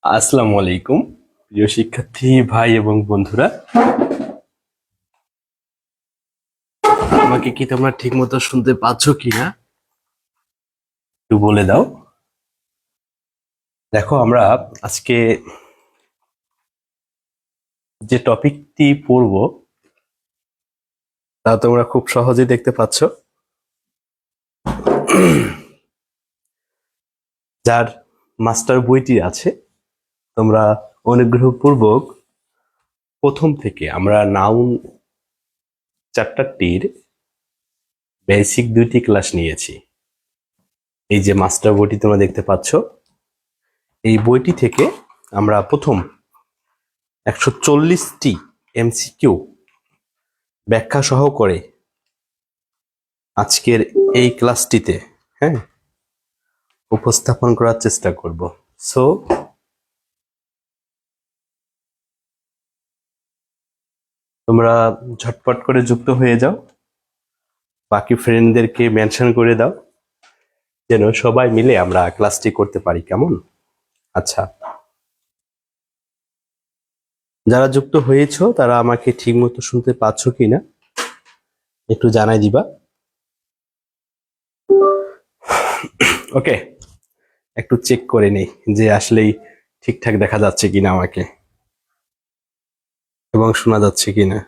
আসসালামু আলাইকুম প্রিয় শিক্ষার্থী ভাই এবং বন্ধুরা। আমাকে কি তোমরা ঠিক মতো শুনতে পাচ্ছ কিনা একটু বলে দাও। দেখো, আমরা আজকে যে টপিকটি পড়ব তা তোমরা খুব সহজেই দেখতে পাচ্ছ। যার মাস্টার বইটি আছে, তোমরা অনুগ্রহপূর্বক প্রথম থেকে আমরা নাউন চ্যাপ্টারটির বেসিক 2টি ক্লাস নিয়েছি। এই যে মাস্টার বইটি তোমরা দেখতে পাচ্ছ, এই বইটি থেকে আমরা প্রথম 140টি এমসিকিউ ব্যাখ্যা সহ করে আজকের এই ক্লাসটিতে উপস্থাপন করার চেষ্টা করব। সো তোমরা ঝটপট করে যুক্ত হয়ে যাও, বাকি ফ্রেন্ডদেরকে মেনশন করে দাও যেন সবাই মিলে আমরা ক্লাসটি করতে পারি, কেমন? আচ্ছা, যারা যুক্ত হয়েছো তারা আমাকে ঠিক মতো শুনতে পাচ্ছ কিনা একটু জানাই দিবা। ওকে, একটু চেক করে নেই যে আসলেই ঠিকঠাক দেখা যাচ্ছে কিনা আমাকে এবং শোনা যাচ্ছে কিনা।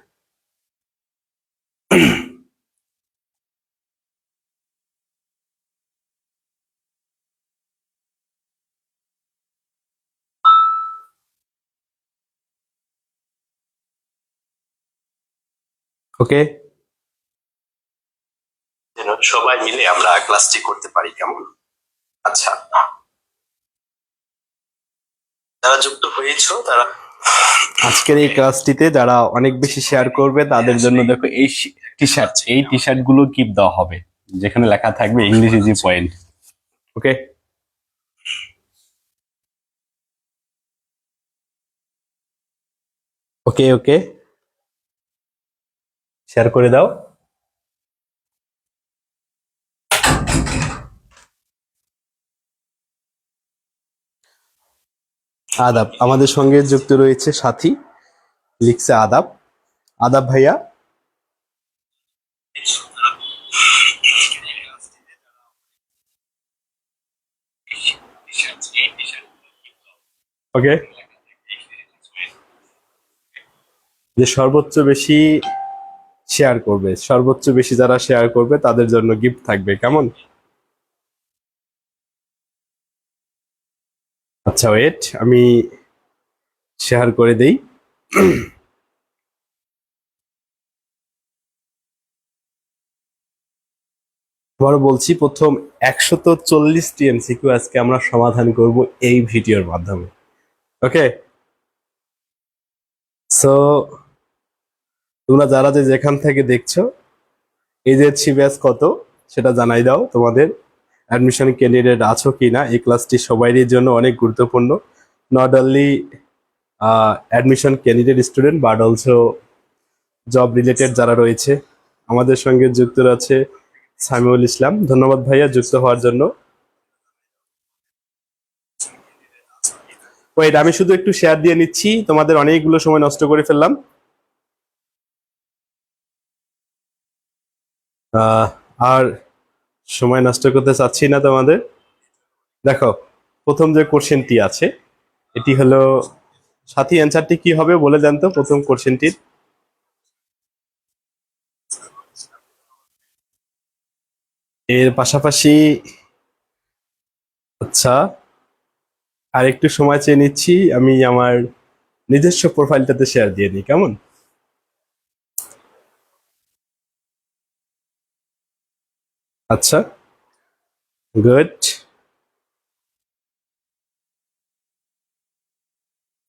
ওকে, যেন সবাই মিলে আমরা ক্লাসটি করতে পারি, কেমন? আচ্ছা, যারা যুক্ত হয়েছো তারা আজকের এই ক্লাসটিতে যারা অনেক বেশি শেয়ার করবে তাদের জন্য দেখো এই টি শার্ট গুলো গিফট দেওয়া হবে, যেখানে লেখা থাকবে ইংলিশ ইজি পয়েন্ট। ওকে, ওকে, ওকে, শেয়ার করে দাও। আদাব, আমাদের সঙ্গে যুক্ত রয়েছে সাথী, লিখছে আদাব। আদাব ভাইয়া। ওকে, যে সর্বোচ্চ বেশি শেয়ার করবে, সর্বোচ্চ বেশি যারা শেয়ার করবে তাদের জন্য গিফট থাকবে, কেমন? আচ্ছা, ওয়েট, আমি শেয়ার করে দেই। আবারও বলছি, প্রথম 140টি এমসিকিউ আজকে আমরা সমাধান করব এই ভিডিওর মাধ্যমে। ওকে, সো তোমরা যারা যেখান থেকে দেখছো, এই যে ব্যাচ কত সেটা জানাই দাও। তোমাদের অ্যাডমিশন ক্যান্ডিডেট আছো কিনা, এই ক্লাসটি সবারই জন্য অনেক গুরুত্বপূর্ণ। Not only admission candidate student but also job related যারা রয়েছে। আমাদের সঙ্গে যুক্ত আছে সামিউল ইসলাম, ধন্যবাদ ভাইয়া যুক্ত হওয়ার জন্য। ওয়েট, আমি শুধু একটু শেয়ার দিয়ে নিচ্ছি, তোমাদের অনেকগুলো সময় নষ্ট করে ফেললাম। আর সময় নষ্ট করতে চাচ্ছি না তোমাদের। দেখো, প্রথম যে কোশ্চেনটি আছে এটি হলো, সাথী অ্যান্সারটি কি হবে বলে দেন তো প্রথম কোশ্চেনটির। এর পাশাপাশি আচ্ছা, আর একটু সময় চেয়ে নিচ্ছি, আমি আমার নিজস্ব প্রোফাইলটাতে শেয়ার দিয়ে নিই, কেমন? আচ্ছা, গুড,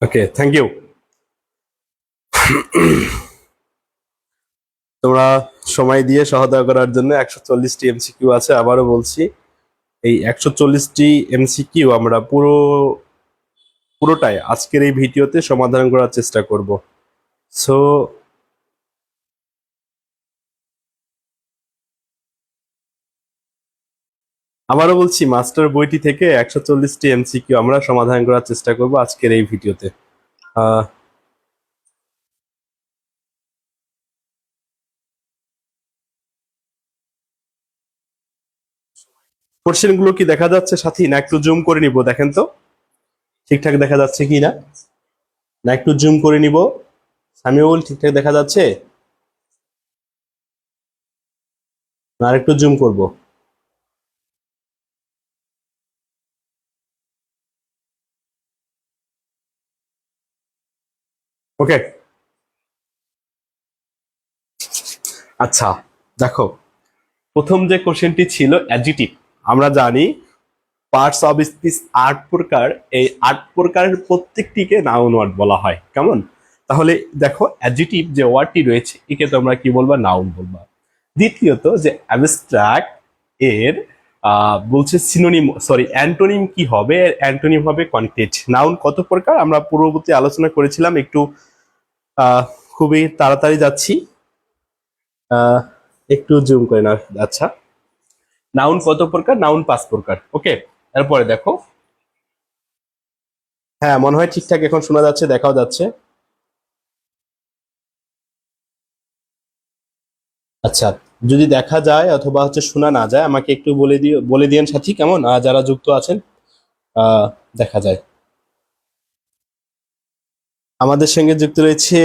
ওকে, থ্যাংক ইউ। তোমরা সময় দিয়ে সহায়তা করার জন্য 140টি এমসিকিউ আছে, আবারও বলছি এই 140টি এমসিকিউ আমরা পুরোটাই আজকের এই ভিডিওতে সমাধান করার চেষ্টা করব। সো আবারও বলছি, মাস্টার বইটি থেকে 140টি এমসিকিউ আমরা সমাধান করার চেষ্টা করব আজকের এই ভিডিওতে। আহ কোশ্চেন গুলো কি দেখা যাচ্ছে সাথী, না একটু জুম করে নিব? দেখেন তো ঠিকঠাক দেখা যাচ্ছে কি না, না একটু জুম করে নিব? সামিউল, ঠিকঠাক দেখা যাচ্ছে না আর একটু জুম করব? ওকে, আচ্ছা দেখো, প্রথম যে কোশ্চেনটি ছিল অ্যাডজেক্টিভ। আমরা জানি পার্টস অফ স্পিচ 8 প্রকার, এই 8 প্রকারের প্রত্যেকটিকে নাউন ওয়ার্ড বলা হয়, কেমন? তাহলে দেখো, অ্যাডজেক্টিভ যে ওয়ার্ডটি রয়েছে একে তোমরা কি বলবা? নাউন বলবা। দ্বিতীয়ত যে অ্যাবস্ট্রাক্ট, এর বলছে সিনোনিম, সরি অ্যান্টোনিম কি হবে? অ্যান্টোনিম হবে কনক্রিট। নাউন কত প্রকার আমরা পূর্ববর্তী আলোচনা করেছিলাম, একটু খুবই তাড়াতাড়ি যাচ্ছি, আহ, একটু জুম করে না। আচ্ছা, নাউন কত প্রকার? নাউন 5 প্রকার। ওকে, এরপরে দেখো, হ্যাঁ মনে হয় ঠিকঠাক এখন শোনা যাচ্ছে, দেখাও যাচ্ছে। আচ্ছা, যদি দেখা যায় অথবা শোনা না যায় আমাকে একটু বলে দিয়েন সাথী, কেমন? যারা যুক্ত আছেন, আহ, দেখা যায়। আমাদের সঙ্গে যুক্ত রয়েছে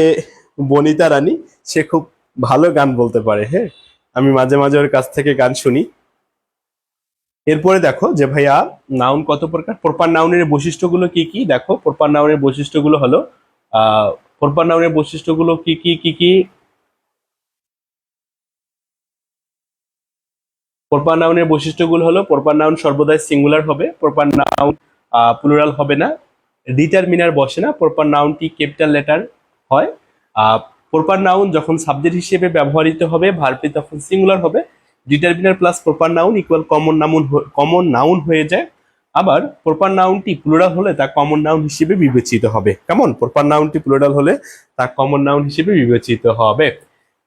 বনিতা রানী, সে খুব ভালো গান বলতে পারে। হ্যাঁ, আমি মাঝে মাঝে ওর কাছ থেকে গান শুনি। এরপরে দেখো যে ভাইয়া, নাউন কত প্রকার? প্রপার নাউনের বৈশিষ্ট্যগুলো কি কি? দেখো, প্রপার নাউনের বৈশিষ্ট্যগুলো হলো, আহ প্রপার নাউনের বৈশিষ্ট্যগুলো কি কি কি কি? প্রপার নাউনের বৈশিষ্ট্যগুলো হলো, প্রপার নাউন সর্বদাই সিঙ্গুলার হবে, প্রপার নাউন প্লুরাল হবে না, ডিটারমিনার বসে না, প্রপার নাউনটি ক্যাপিটাল লেটার হয়, প্রপার নাউন যখন সাবজেক্ট হিসেবে ব্যবহৃত হবে ভার্বটি তখন সিঙ্গুলার হবে, determiner plus proper noun equal common noun হয়ে যায়। আবার প্রপার নাউনটি প্লুরাল হলে তা কমন নাউন হিসেবে বিবেচিত হবে, কেমন? প্রপার নাউনটি প্লুরাল হলে তা কমন নাউন হিসেবে বিবেচিত হবে।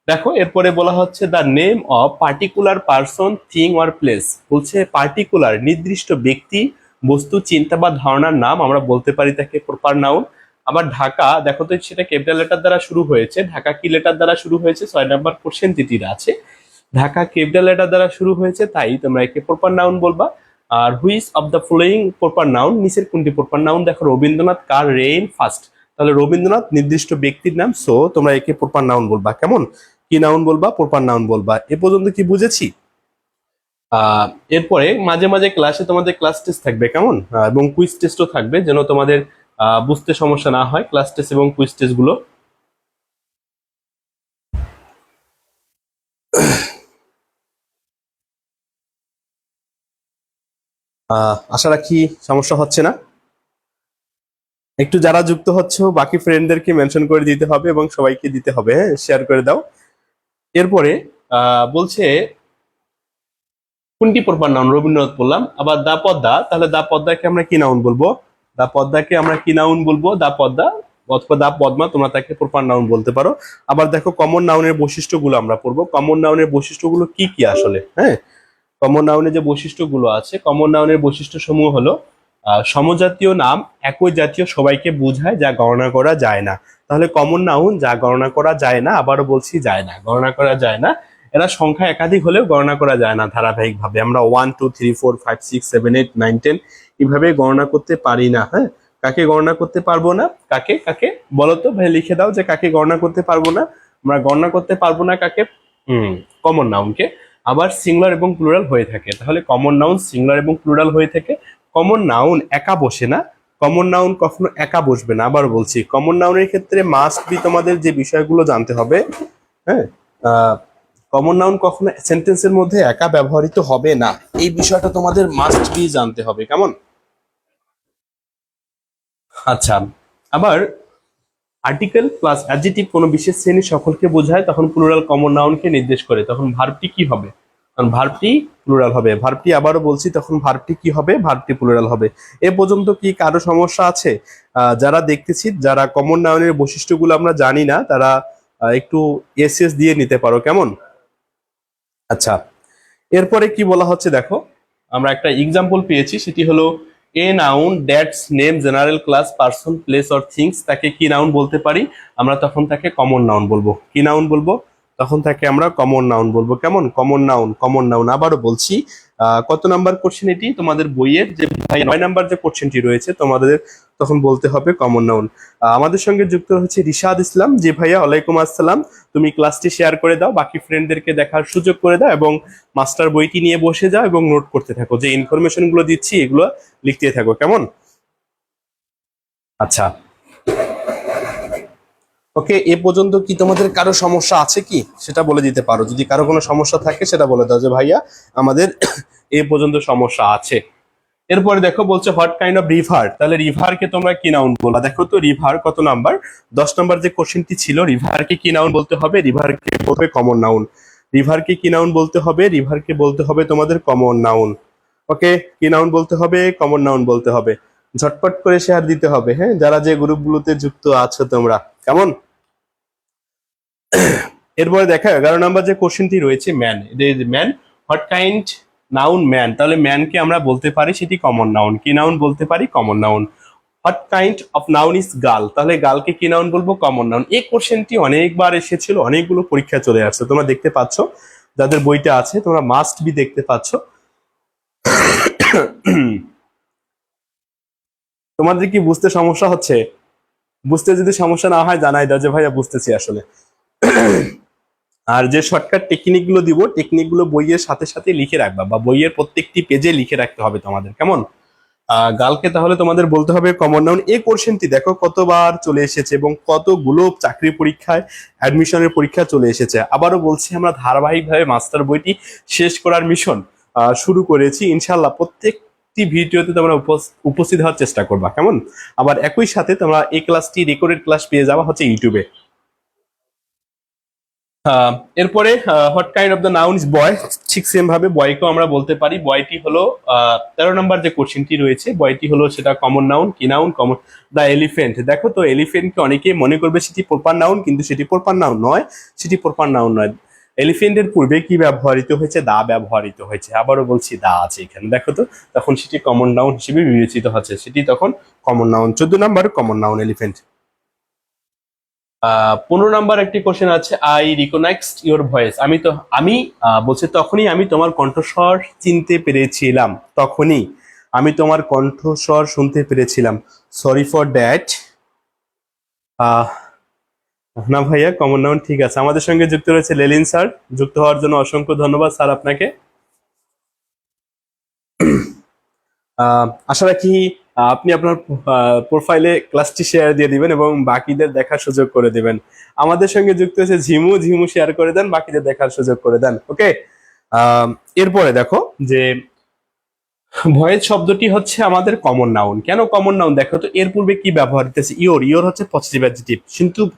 দেখো, এরপরে বলা হচ্ছে the name of particular person, thing or place. বলছে পার্টিকুলার নির্দিষ্ট ব্যক্তি, বস্তু, চিন্তা বা ধারণার নাম আমরা বলতে পারি তাকে প্রপার নাউন। আবার ঢাকা, দেখো তো সেটা ক্যাপিটাল লেটার দ্বারা শুরু হয়েছে, ঢাকা কি লেটার দ্বারা শুরু হয়েছে? 6 নম্বর কোশ্চেন টিটির আছে, ঢাকা ক্যাপিটাল লেটার দ্বারা শুরু হয়েছে, তাই তোমরা একে প্রপার নাউন বলবা। আর which of the following proper noun, নিচের কোনটি প্রপার নাউন? দেখো, রবীন্দ্রনাথ কার রেইন ফার্স্ট, তাহলে রবীন্দ্রনাথ নির্দিষ্ট ব্যক্তির নাম, সো তোমরা একে প্রপার নাউন বলবা, কেমন? কি নাউন বলবা? প্রপার নাউন বলবা। এ পর্যন্ত কি বুঝেছি? এরপরে মাঝে মাঝে ক্লাসে তোমাদের ক্লাস টেস্ট থাকবে, কেমন? এবং কুইজ টেস্টও থাকবে, যেন তোমাদের বুঝতে সমস্যা না হয়, ক্লাস টেস্ট এবং কুইজ টেস্ট গুলো। আশা রাখি সমস্যা হচ্ছে না। একটু যারা যুক্ত হচ্ছে বাকি ফ্রেন্ডদেরকে মেনশন করে দিতে হবে এবং সবাইকে দিতে হবে, হ্যাঁ শেয়ার করে দাও। এরপরে বলছে কোনটি প্রপার নাউন? রবীন্দ্রনাথ বললাম। আবার দা পদ্মা, তাহলে দা পদ্মাকে আমরা কি নাউন বলবো? দা পদ্মাকে আমরা কি নাউন বলবো? দা পদ্মা অথবা দা পদ্মা, তোমরা তাকে প্রপার নাউন বলতে পারো। আবার দেখো, কমন নাউনের বৈশিষ্ট্যগুলো আমরা পড়বো। কমন নাউনের বৈশিষ্ট্যগুলো কি কি আসলে? হ্যাঁ, কমন নাউনের যে বৈশিষ্ট্যগুলো আছে, কমন নাউনের বৈশিষ্ট্য সমূহ হলো, সমজাতীয় নাম একই জাতীয় সবাইকে বোঝায় যা গণনা করা যায় না। তাহলে কমন নাউন যা গণনা করা যায় না, আবারও বলছি যায় না, গণনা করা যায় না। এরা সংখ্যা একাধিক হলেও গণনা করা যায় না ধারাবাহিক ভাবে, আমরা 1 2 3 4 5 6 7 8 9 10 এইভাবে গণনা করতে পারি না। হ্যাঁ, কাকে গণনা করতে পারবো না? কাকে কাকে বলো তো ভাই, লিখে দাও যে কাকে গণনা করতে পারবো না? আমরা গণনা করতে পারবো না কাকে? কমন নাউনকে। আবার সিঙ্গুলার এবং প্লুরাল হয়ে থাকে, তাহলে কমন নাউন সিঙ্গুলার এবং প্লুরাল হয়ে থাকে। কমন নাউন একা বসে না, কমন নাউন কখনো একা বসবে না। আবার বলছি, কমন নাউনের ক্ষেত্রে মাস্ট বি তোমাদের যে বিষয়গুলো জানতে হবে, হ্যাঁ, কমন নাউন কখনো সেন্টেন্সের মধ্যে একা ব্যবহৃত হবে না, এই বিষয়টা তোমাদের মাস্ট বি জানতে হবে, কেমন? আচ্ছা, আবার আর্টিকেল প্লাস অ্যাডজেক্টিভ কোনো বিশেষ শ্রেণী সকলকে বোঝায়, তখন প্লুরাল কমন নাউনকে নির্দেশ করে, তখন ভার্বটি কি হবে? তখন ভার্বটি প্লুরাল হবে। ভার্বটি আবারও বলছি, তখন ভার্বটি কি হবে? ভার্বটি প্লুরাল হবে। এ পর্যন্ত কি কারো সমস্যা আছে? যারা দেখতেছি, যারা কমন নাউনের বৈশিষ্ট্যগুলো আমরা জানি না, তারা একটু এস এস দিয়ে নিতে পারো, কেমন? আচ্ছা, এরপরে কি বলা হচ্ছে দেখো, আমরা একটা এক্সাম্পল পেয়েছি, সেটি হলো a noun that's name general class person place or things, তাকে কি নাউন বলতে পারি? আমরা তখন তাকে কমন নাউন বলবো। কি নাউন বলবো? তখন তাকে আমরা কমন নাউন বলবো। কেমন? Common noun, common noun. আবারও বলছি, কত নাম্বার কোশ্চেন এটি তোমাদের বইয়ের? যে 9 নাম্বার যে কোশ্চেনটি রয়েছে তোমাদের তখন বলতে হবে কমন নাউন। আমাদের সঙ্গে যুক্ত হচ্ছে রিশাদ ইসলাম। জি ভাইয়া, ওয়ালাইকুম আসসালাম। তুমি ক্লাসটি শেয়ার করে দাও, বাকি ফ্রেন্ডদেরকে দেখার সুযোগ করে দাও, এবং মাস্টার বইটি নিয়ে বসে যাও এবং নোট করতে থাকো। যে ইনফরমেশন গুলো দিচ্ছি এগুলো লিখতে থাকো, কেমন? আচ্ছা, ওকে। এ পর্যন্ত কি তোমাদের কারো সমস্যা আছে কি সেটা বলে দিতে পারো। যদি কারো কোনো সমস্যা থাকে সেটা বলে দাও যে ভাইয়া আমাদের এ পর্যন্ত সমস্যা আছে। এরপরে দেখো বলছে হোয়াট কাইন্ড অফ রিভার, তাহলে রিভারকে তোমরা কি নাউন বলবা? দেখো তো রিভার কত নাম্বার? 10 নাম্বার যে কোশ্চেনটি ছিল, রিভারকে কি নাউন বলতে হবে? রিভারকে বলবে কমন নাউন। রিভারকে কি নাউন বলতে হবে? রিভারকে বলতে হবে তোমাদের কমন নাউন। ওকে, কি নাউন বলতে হবে? কমন নাউন বলতে হবে। ঝটপট করে শেয়ার দিতে হবে, হ্যাঁ, যারা যে গ্রুপগুলোতে যুক্ত আছো তোমরা, কেমন? এরপরে দেখা 11 নাম্বার যে কোশ্চেনটি রয়েছে man, man what kind noun man, তাহলে ম্যানকে আমরা বলতে পারি সেটি কমন নাউন। কি নাউন বলতে পারি? Common noun. What kind of noun is girl, তাহলে গার্লকে কি নাউন বলবো? Common noun. এই কোশ্চেনটি অনেকবার এসেছিল, অনেকগুলো পরীক্ষায় চলে আসছে, তোমরা দেখতে পাচ্ছ, যাদের বইটা আছে তোমরা মাস্ট বি দেখতে পাচ্ছ। তোমাদের কি বুঝতে সমস্যা হচ্ছে? বুঝতে যদি সমস্যা না হয় জানাই দাও যে ভাইয়া বুঝতেছি আসলে। আর যে শর্টকাট টেকনিক গুলো দিব, টেকনিক গুলো বইয়ের সাথে সাথে লিখে রাখবা, বা বইয়ের প্রত্যেকটি পেজে লিখে রাখতে হবে তোমাদের, কেমন? গার্লকে তাহলে তোমাদের বলতে হবে কমন নাউন। এই কোশ্চেনটি দেখো কতবার চলে এসেছে এবং কতগুলো চাকরি পরীক্ষায়, অ্যাডমিশনের পরীক্ষা চলে এসেছে। আবারও বলছি, আমরা ধারাবাহিকভাবে মাস্টার বইটি শেষ করার মিশন শুরু করেছি। ইনশাল্লাহ প্রত্যেকটি ভিডিওতে তোমরা উপস্থিত হওয়ার চেষ্টা করবা, কেমন? আবার একই সাথে তোমরা এই ক্লাসটি রেকর্ডেড ক্লাস পেয়ে যাওয়া হচ্ছে ইউটিউবে। এরপরে what kind of the noun is boy, ঠিক সেম ভাবে বয়কেও আমরা বলতে পারি। বয়টি হলো 13 নম্বর যে কোশ্চেনটি রয়েছে, বয়টি হলো সেটা কমন নাউন। কি নাউন? কমন। দ্য এলিফেন্ট, দেখো তো এলিফেন্টকে অনেকে মনে করবে সেটি প্রপার নাউন, কিন্তু সেটি প্রপার নাউন নয়, সেটি প্রপার নাউন নয়। এলিফেন্টের পূর্বে কি ব্যবহৃত হয়েছে? দা ব্যবহৃত হয়েছে। আবারও বলছি, দা আছে এখানে, দেখো তো, তখন সেটি কমন নাউন হিসেবে বিবেচিত হচ্ছে, সেটি তখন কমন নাউন। 14 নম্বর কমন নাউন এলিফেন্ট। 15 নম্বর একটি কোশ্চেন আছে, আই রিকগনাইজড ইউর ভয়েস, আমি বলছে তখনই আমি তোমার কণ্ঠস্বর চিনতে পেরেছিলাম, তখনই আমি তোমার কণ্ঠস্বর শুনতে পেরেছিলাম। Sorry for that. না ভাইয়া, কমন নাউন ঠিক আছে। আমাদের সঙ্গে যুক্ত রয়েছে লেলিন স্যার, যুক্ত হওয়ার জন্য অসংখ্য ধন্যবাদ স্যার আপনাকে। আশা রাখি আপনি আপনার প্রোফাইলে ক্লাসটি শেয়ার দিয়ে দিবেন এবং বাকিদের দেখার সুযোগ করে দিবেন। আমাদের সঙ্গে যুক্ত হয়েছে ঝিমু, ঝিমু শেয়ার করে দেন, বাকিদের দেখার সুযোগ করে দেন। ওকে, এরপরে দেখো যে ভয়েস শব্দটি হচ্ছে আমাদের কমন নাউন। কেন কমন নাউন? দেখো তো এর পূর্বে কি ব্যবহার হচ্ছে? ইওর, ইওর হচ্ছে পজিটিভ অ্যাডজেক্টিভ,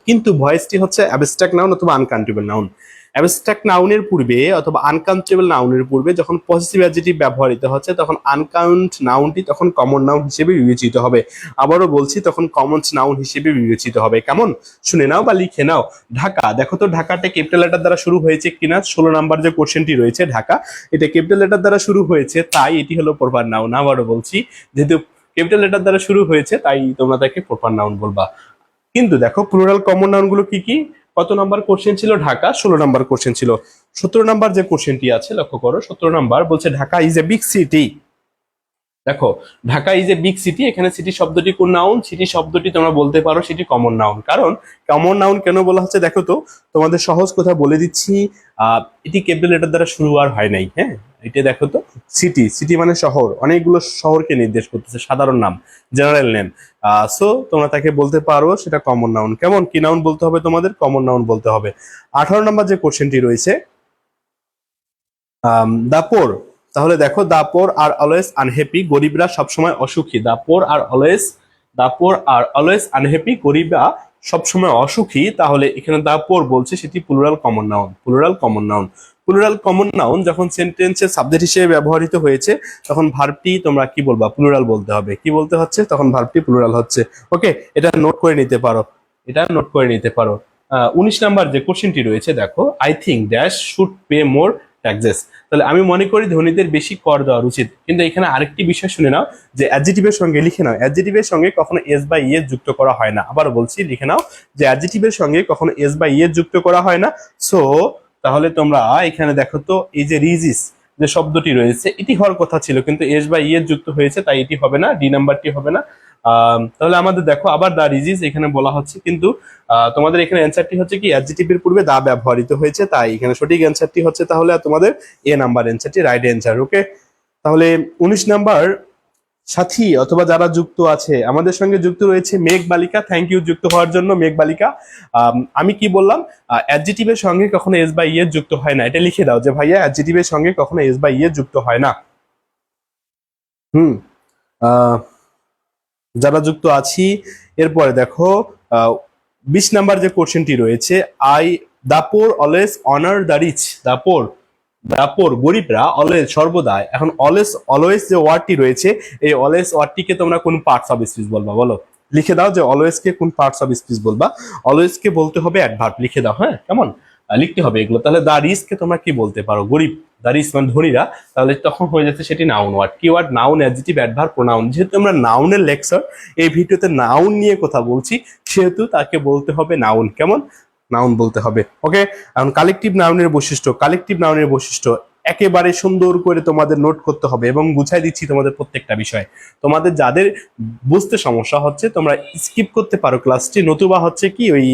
কিন্তু ভয়েসটি হচ্ছে অ্যাবস্ট্রাক্ট নাউন অথবা আনকাউন্টেবল নাউন। অ্যাবস্ট্রাক্ট নাউনের পূর্বে অথবা আনকাউন্টেবল নাউনের পূর্বে যখন পজিটিভ অ্যাডজেক্টিভ ব্যবহৃত হচ্ছে, তখন আনকাউন্ট নাউনটি তখন কমন নাউন হিসেবে বিবেচিত হবে। আবারও বলছি, তখন কমন নাউন হিসেবে বিবেচিত হবে। কেমন? শুনে নাও বা লিখে নাও। ঢাকা, দেখো তো ঢাকাটা ক্যাপিটাল লেটার দ্বারা শুরু হয়েছে কিনা। 16 নম্বর যে কোশ্চেনটি রয়েছে, ঢাকা, এটা ক্যাপিটাল লেটার দ্বারা শুরু হয়েছে, তাই এটি হলো প্রপার নাউন। আবারও বলছি, যেহেতু ক্যাপিটাল লেটার দ্বারা শুরু হয়েছে তাই তোমরা তাকে প্রপার নাউন বলবা। কিন্তু দেখো প্লুরাল কমন নাউন গুলো কি কি? কত নাম্বার কোশ্চেন ছিল? ঢাকা 16 নম্বর কোশ্চেন ছিল। 17 নম্বর যে কোশ্চেনটি আছে লক্ষ্য করো, 17 নম্বর বলছে Dhaka is a big city. দেখো, Dhaka is a big city, এখানে সিটি শব্দটি কোন নাউন? সিটি শব্দটি তোমরা বলতে পারো সেটি কমন নাউন। কারণ কমন নাউন কেন বলা হচ্ছে দেখো তো, তোমাদের সহজ কথা বলে দিচ্ছি, এটি ক্যাপিটাল লেটার দ্বারা শুরু আর হয় নাই, হ্যাঁ। এটা দেখো তো, সিটি, সিটি মানে শহর, অনেকগুলো শহরকে নির্দেশ করতেছে, সাধারণ নাম, জেনারেল নেম। সো তোমরা তাকে বলতে পারো সেটা কমন নাউন। কেমন? কি নাউন বলতে হবে তোমাদের? কমন নাউন বলতে হবে। 18 নম্বর যে কোশ্চেনটি রয়েছে, দাপর, তাহলে দেখো দাপর আর অলওয়েজ আনহ্যাপি, গরিবরা সবসময় অসুখী। দাপর আর অলওয়েজ আনহ্যাপি, গরিবরা সবসময় অসুখী। তাহলে এখানে দাপর বলছে সেটি plural common noun. Plural common noun, plural common noun যখন সেন্টেন্সের সাবজেক্ট হিসেবে ব্যবহৃত হয়েছে, তখন ভার্বটি তোমরা কি বলবা? প্লুরাল বলতে হবে। কি বলতে হচ্ছে? তখন ভার্বটি প্লুরাল হচ্ছে। ওকে, এটা নোট করে নিতে পারো, এটা নোট করে নিতে পারো। 19 নম্বর যে কোশ্চেনটি রয়েছে, দেখো, I think dash should pay more taxes. তাহলে আমি মনে করি ধনীদের বেশি কর দেওয়া উচিত। কিন্তু এখানে আরেকটি বিষয় শুনে নাও, যে অ্যাডজেটিভের সঙ্গে লিখে নাও, অ্যাডজেটিভের সঙ্গে কখনো এস বা ইএস যুক্ত করা হয় না। আবার বলছি, লিখে নাও যে অ্যাডজেটিভের সঙ্গে কখনো এস বা ইএস যুক্ত করা হয় না। সো তাহলে তোমরা এখানে দেখো তো, এই যে রিজিস যে শব্দটি রয়েছে, এটি হওয়ার কথা ছিল, কিন্তু এস বা ইএস যুক্ত হয়েছে, তাই এটি হবে না, ডি নাম্বারটি হবে না। তাহলে আমাদের দেখো আবার দা রিজিস এখানে বলা হচ্ছে, কিন্তু তোমাদের এখানে অ্যান্সারটি হচ্ছে কি অ্যাডজেটিভের পূর্বে দা ব্যবহৃত হয়েছে, তাই এখানে সঠিক অ্যান্সারটি হচ্ছে তাহলে তোমাদের এ নাম্বার অ্যান্সারটি রাইট অ্যান্সার। ওকে, তাহলে 19 নাম্বার, সাথী অথবা যারা যুক্ত আছে আমাদের সঙ্গে যুক্ত রয়েছে মেঘ বালিকা, থ্যাংক ইউ যুক্ত হওয়ার জন্য মেঘ বালিকা। আমি কি বললাম, অ্যাডজেটিভের সঙ্গে কখনো এস বা ইএস যুক্ত হয় না, এটা লিখে দাও যে ভাইয়া অ্যাডজেটিভের সঙ্গে কখনো এস বা ইএস যুক্ত হয় না। হুম, যারা যুক্ত আছি, এরপরে দেখো 20 নাম্বার যে কোশ্চেনটি রয়েছে, I the poor always honour the rich, the poor গরিবরা অলওয়েজ সর্বদা, এখন অলওয়েজ যে ওয়ার্ডটি রয়েছে, এই অলওয়েজ ওয়ার্ডটিকে তোমরা কোন পার্টস অফ স্পিচ বলবা বলো, লিখে দাও যে অলওয়েজ কে কোন পার্টস অফ স্পিচ বলবা। অলওয়েজ কে বলতে হবে অ্যাডভার্ব, লিখে দাও, হ্যাঁ কেমন লিখতে হবে এগুলো। তাহলে দা রিচ কে তোমরা কি বলতে পারো, গরিব, দা রিচ মানে ধনীরা, তাহলে তখন হয়ে যাচ্ছে সেটি নাউন ওয়ার্ড। কি word? Noun, adjective, adverb, pronoun. যেহেতু আমরা নাউনের লেকচার, এই ভিডিওতে নাউন নিয়ে কথা বলছি, সেহেতু তাকে বলতে হবে নাউন, কেমন নাউন বলতে হবে। ওকে, এখন কালেকটিভ নাউনের বৈশিষ্ট্য, কালেকটিভ নাউনের বৈশিষ্ট্য একেবারে সুন্দর করে তোমাদের নোট করতে হবে, এবং বুঝাই দিচ্ছি তোমাদের প্রত্যেকটা বিষয়। তোমাদের যাদের বুঝতে সমস্যা হচ্ছে তোমরা স্কিপ করতে পারো ক্লাসটি, নতুবা হচ্ছে কি ওই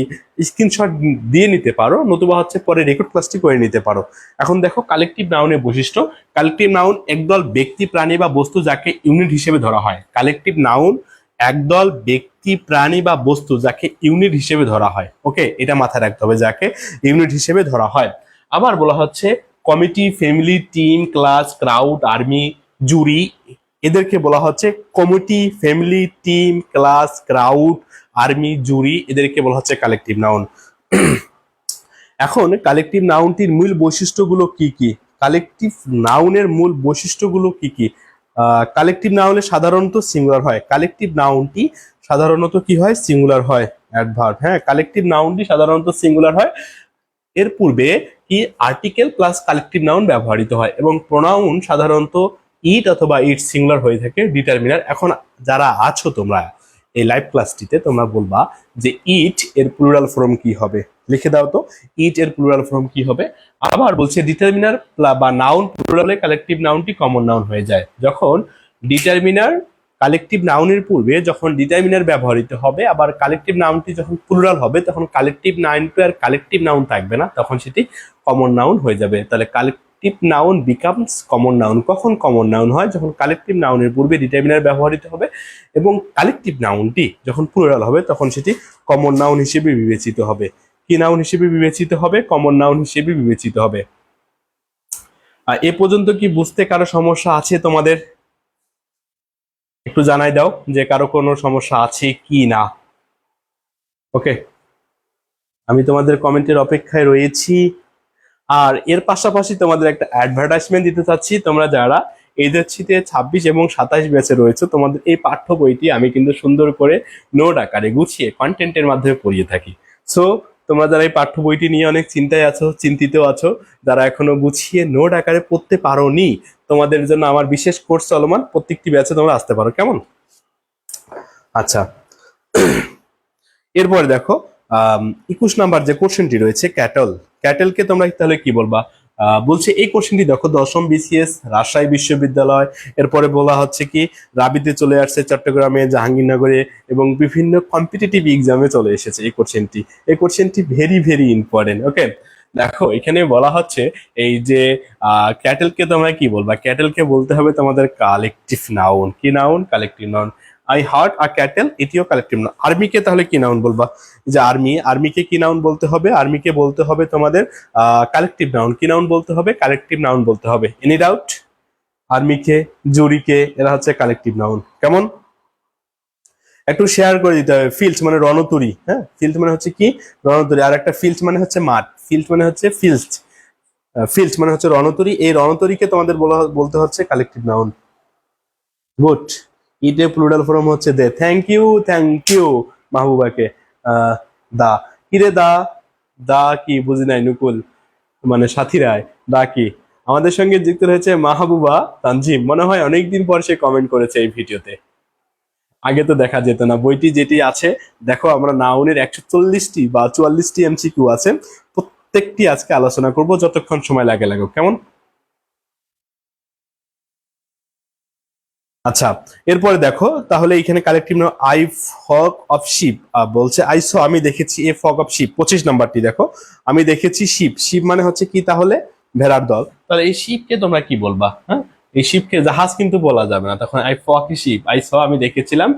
স্ক্রিনশট দিয়ে নিতে পারো, নতুবা হচ্ছে পরে রেকর্ড ক্লাসটি করে নিতে পারো। এখন দেখো কালেকটিভ নাউনের বৈশিষ্ট্য। কালেকটিভ নাউন একদল ব্যক্তি, প্রাণী বা বস্তু যাকে ইউনিট হিসেবে ধরা হয়। কালেকটিভ নাউন একদল ব্যক্তি, প্রাণী বা বস্তু যাকে ইউনিট হিসেবে ধরা হয়। ওকে, এটা মাথায় রাখতে হবে, যাকে ইউনিট হিসেবে ধরা হয়। আবার বলা হচ্ছে committee, family, team, class, crowd, army, jury, এদেরকে বলা হচ্ছে committee, family, team, class, crowd, army, jury, এদেরকে বলা হচ্ছে কালেকটিভ নাউন। এখন কালেকটিভ নাউনটির মূল বৈশিষ্ট্যগুলো কি কি? কালেকটিভ নাউনের মূল বৈশিষ্ট্যগুলো কি কি? কালেকটিভ নাউনে সাধারণত সিঙ্গুলার হয়। কালেকটিভ নাউনটি সাধারণত কি হয়? সিঙ্গুলার হয়, অ্যাডভার্ব। হ্যাঁ, কালেকটিভ নাউনটি সাধারণত সিঙ্গুলার হয়। এর পূর্বে কি আর্টিকেল প্লাস কালেকটিভ নাউন ব্যবহৃত হয়, এবং প্রোনাউন সাধারণত ইট অথবা ইট সিঙ্গুলার হয়ে থাকে, ডিটারমিনার। এখন যারা আছো তোমরা এই লাইভ ক্লাসটিতে, তোমরা বলবা যে ইট এর প্লুরাল ফর্ম কি হবে, লিখে দাও তো ইট এর প্লুরাল ফর্ম কি হবে। আবার বলছে ডিটারমিনার বা নাউন প্লুরালে কালেকটিভ নাউনটি কমন নাউন হয়ে যায়। যখন ডিটারমিনার কালেকটিভ নাউনের পূর্বে যখন ডিটারমিনার ব্যবহৃত হবে, আবার কালেকটিভ নাউনটি যখন প্লুরাল হবে, তখন কালেকটিভ নাউনটি আর কালেকটিভ নাউন থাকবে না, তখন সেটি কমন নাউন হয়ে যাবে। তাহলে collective noun becomes common noun. কখন কমন নাউন হয়? যখন কালেকটিভ নাউনের পূর্বে ডিটারমিনার ব্যবহৃত হবে, এবং কালেকটিভ নাউনটি যখন প্লুরাল হবে, তখন সেটি কমন নাউন হিসেবে বিবেচিত হবে। কি নাউন হিসেবে বিবেচিত হবে? কমন নাউন হিসেবে বিবেচিত হবে। এ পর্যন্ত কি বুঝতে কারো সমস্যা আছে তোমাদের? একটু জানাই দাও যে কারো কোনো সমস্যা আছে কি না। ওকে, আমি তোমাদের কমেন্টের অপেক্ষায় রয়েছি। আর এর পাশাপাশি তোমাদের একটা অ্যাডভার্টাইজমেন্ট দিতে চাচ্ছি। তোমরা যারা এইচএসসিতে 26 এবং 27 ব্যাচে রয়েছে, তোমাদের এই পাঠ্য বইটি আমি কিন্তু সুন্দর করে নোট আকারে গুছিয়ে কন্টেন্টের মাধ্যমে পড়িয়ে থাকি। সো তোমরা যারা এই পাঠ্য বইটি নিয়ে অনেক চিন্তায় আছো, চিন্তিত আছো, যারা এখনো গুছিয়ে নোট আকারে পড়তে পারোনি, তোমাদের জন্য আমার বিশেষ কোর্স চলমান, প্রত্যেকটি ব্যাচে তোমরা আসতে পারো, কেমন? আচ্ছা, এরপরে দেখো 21 নাম্বার যে কোশ্চেনটি রয়েছে, ক্যাটল। ক্যাটেলকে তোমরা তাহলে কি বলবা? বলছে এই কোশ্চেনটি দেখো, 10ম বিসিএস, রাজশাহী বিশ্ববিদ্যালয়, এরপরে বলা হচ্ছে কি রাবিতে চলে আসছে, চট্টগ্রামে, জাহাঙ্গীরনগরে, এবং বিভিন্ন কম্পিটিটিভ এক্সামে চলে এসেছে এই কোশ্চেনটি। এই কোশ্চেনটি ভেরি ভেরি ইম্পর্টেন্ট। ওকে, দেখো এখানে বলা হচ্ছে এই যে ক্যাটেলকে তোমরা কি বলবা? ক্যাটেলকে বলতে হবে তোমাদের কালেকটিভ নাউন। কি noun? Collective noun. I hurt a cattle, এটিও কালেকটিভ নাউন। আর্মিকে তাহলে কি নাউন বলবা? যে আর্মিকে কি নাউন বলতে হবে? আর্মিকে বলতে হবে তোমাদের কালেকটিভ নাউন। কি নাউন বলতে হবে? কালেকটিভ নাউন বলতে হবে। Any doubt? আর্মিকে, জুরিকে, এরা হচ্ছে কালেকটিভ নাউন, কেমন? একটু শেয়ার করে দিতে হবে। ফিল্ড মানে রণতরী, হ্যাঁ, ফিল্ড মানে হচ্ছে কি? রণতরী। আর একটা ফিল্ড মানে হচ্ছে মাঠ, ফিল্ড মানে হচ্ছে ফিল্ড, ফিল্ড মানে হচ্ছে রণতরী। এই রণতরীকে তোমাদের বলতে হচ্ছে কালেকটিভ নাউন। গুড। ইটে প্লুরাল ফর্ম হচ্ছে দে। Thank you মাহবুবাকে। দা, কিরে দা? দা কি বুঝি নাই নুকুল, মানে সাথী রায়, দা কি? আমাদের সঙ্গে যুক্ত রয়েছে মাহবুবা তানজিম, মনে হয় অনেকদিন পর সে কমেন্ট করেছে এই ভিডিওতে। আগে তো দেখা যেত না। বইটি যেটি আছে, দেখো আমরা নাউনের 140টি বা 44টি এমসিকিউ আছে, প্রত্যেকটি আজকে আলোচনা করব, যতক্ষণ সময় লাগে লাগুক, কেমন? আচ্ছা, এরপরে দেখো তাহলে এখানে collective noun I fog of ship বলছে। আই স আমি দেখেছি, এ ফগ অফ শিপ 25 নাম্বারটি দেখো, আমি দেখেছি শিপ। শিপ মানে হচ্ছে কি তাহলে? ভেড়ার দল। তাহলে এই শিপকে তোমরা কি বলবা? হ্যাঁ, এই শিপকে জাহাজ কিন্তু বলা যাবে না, তখন I fog ship. I saw আমি দেখেছিলাম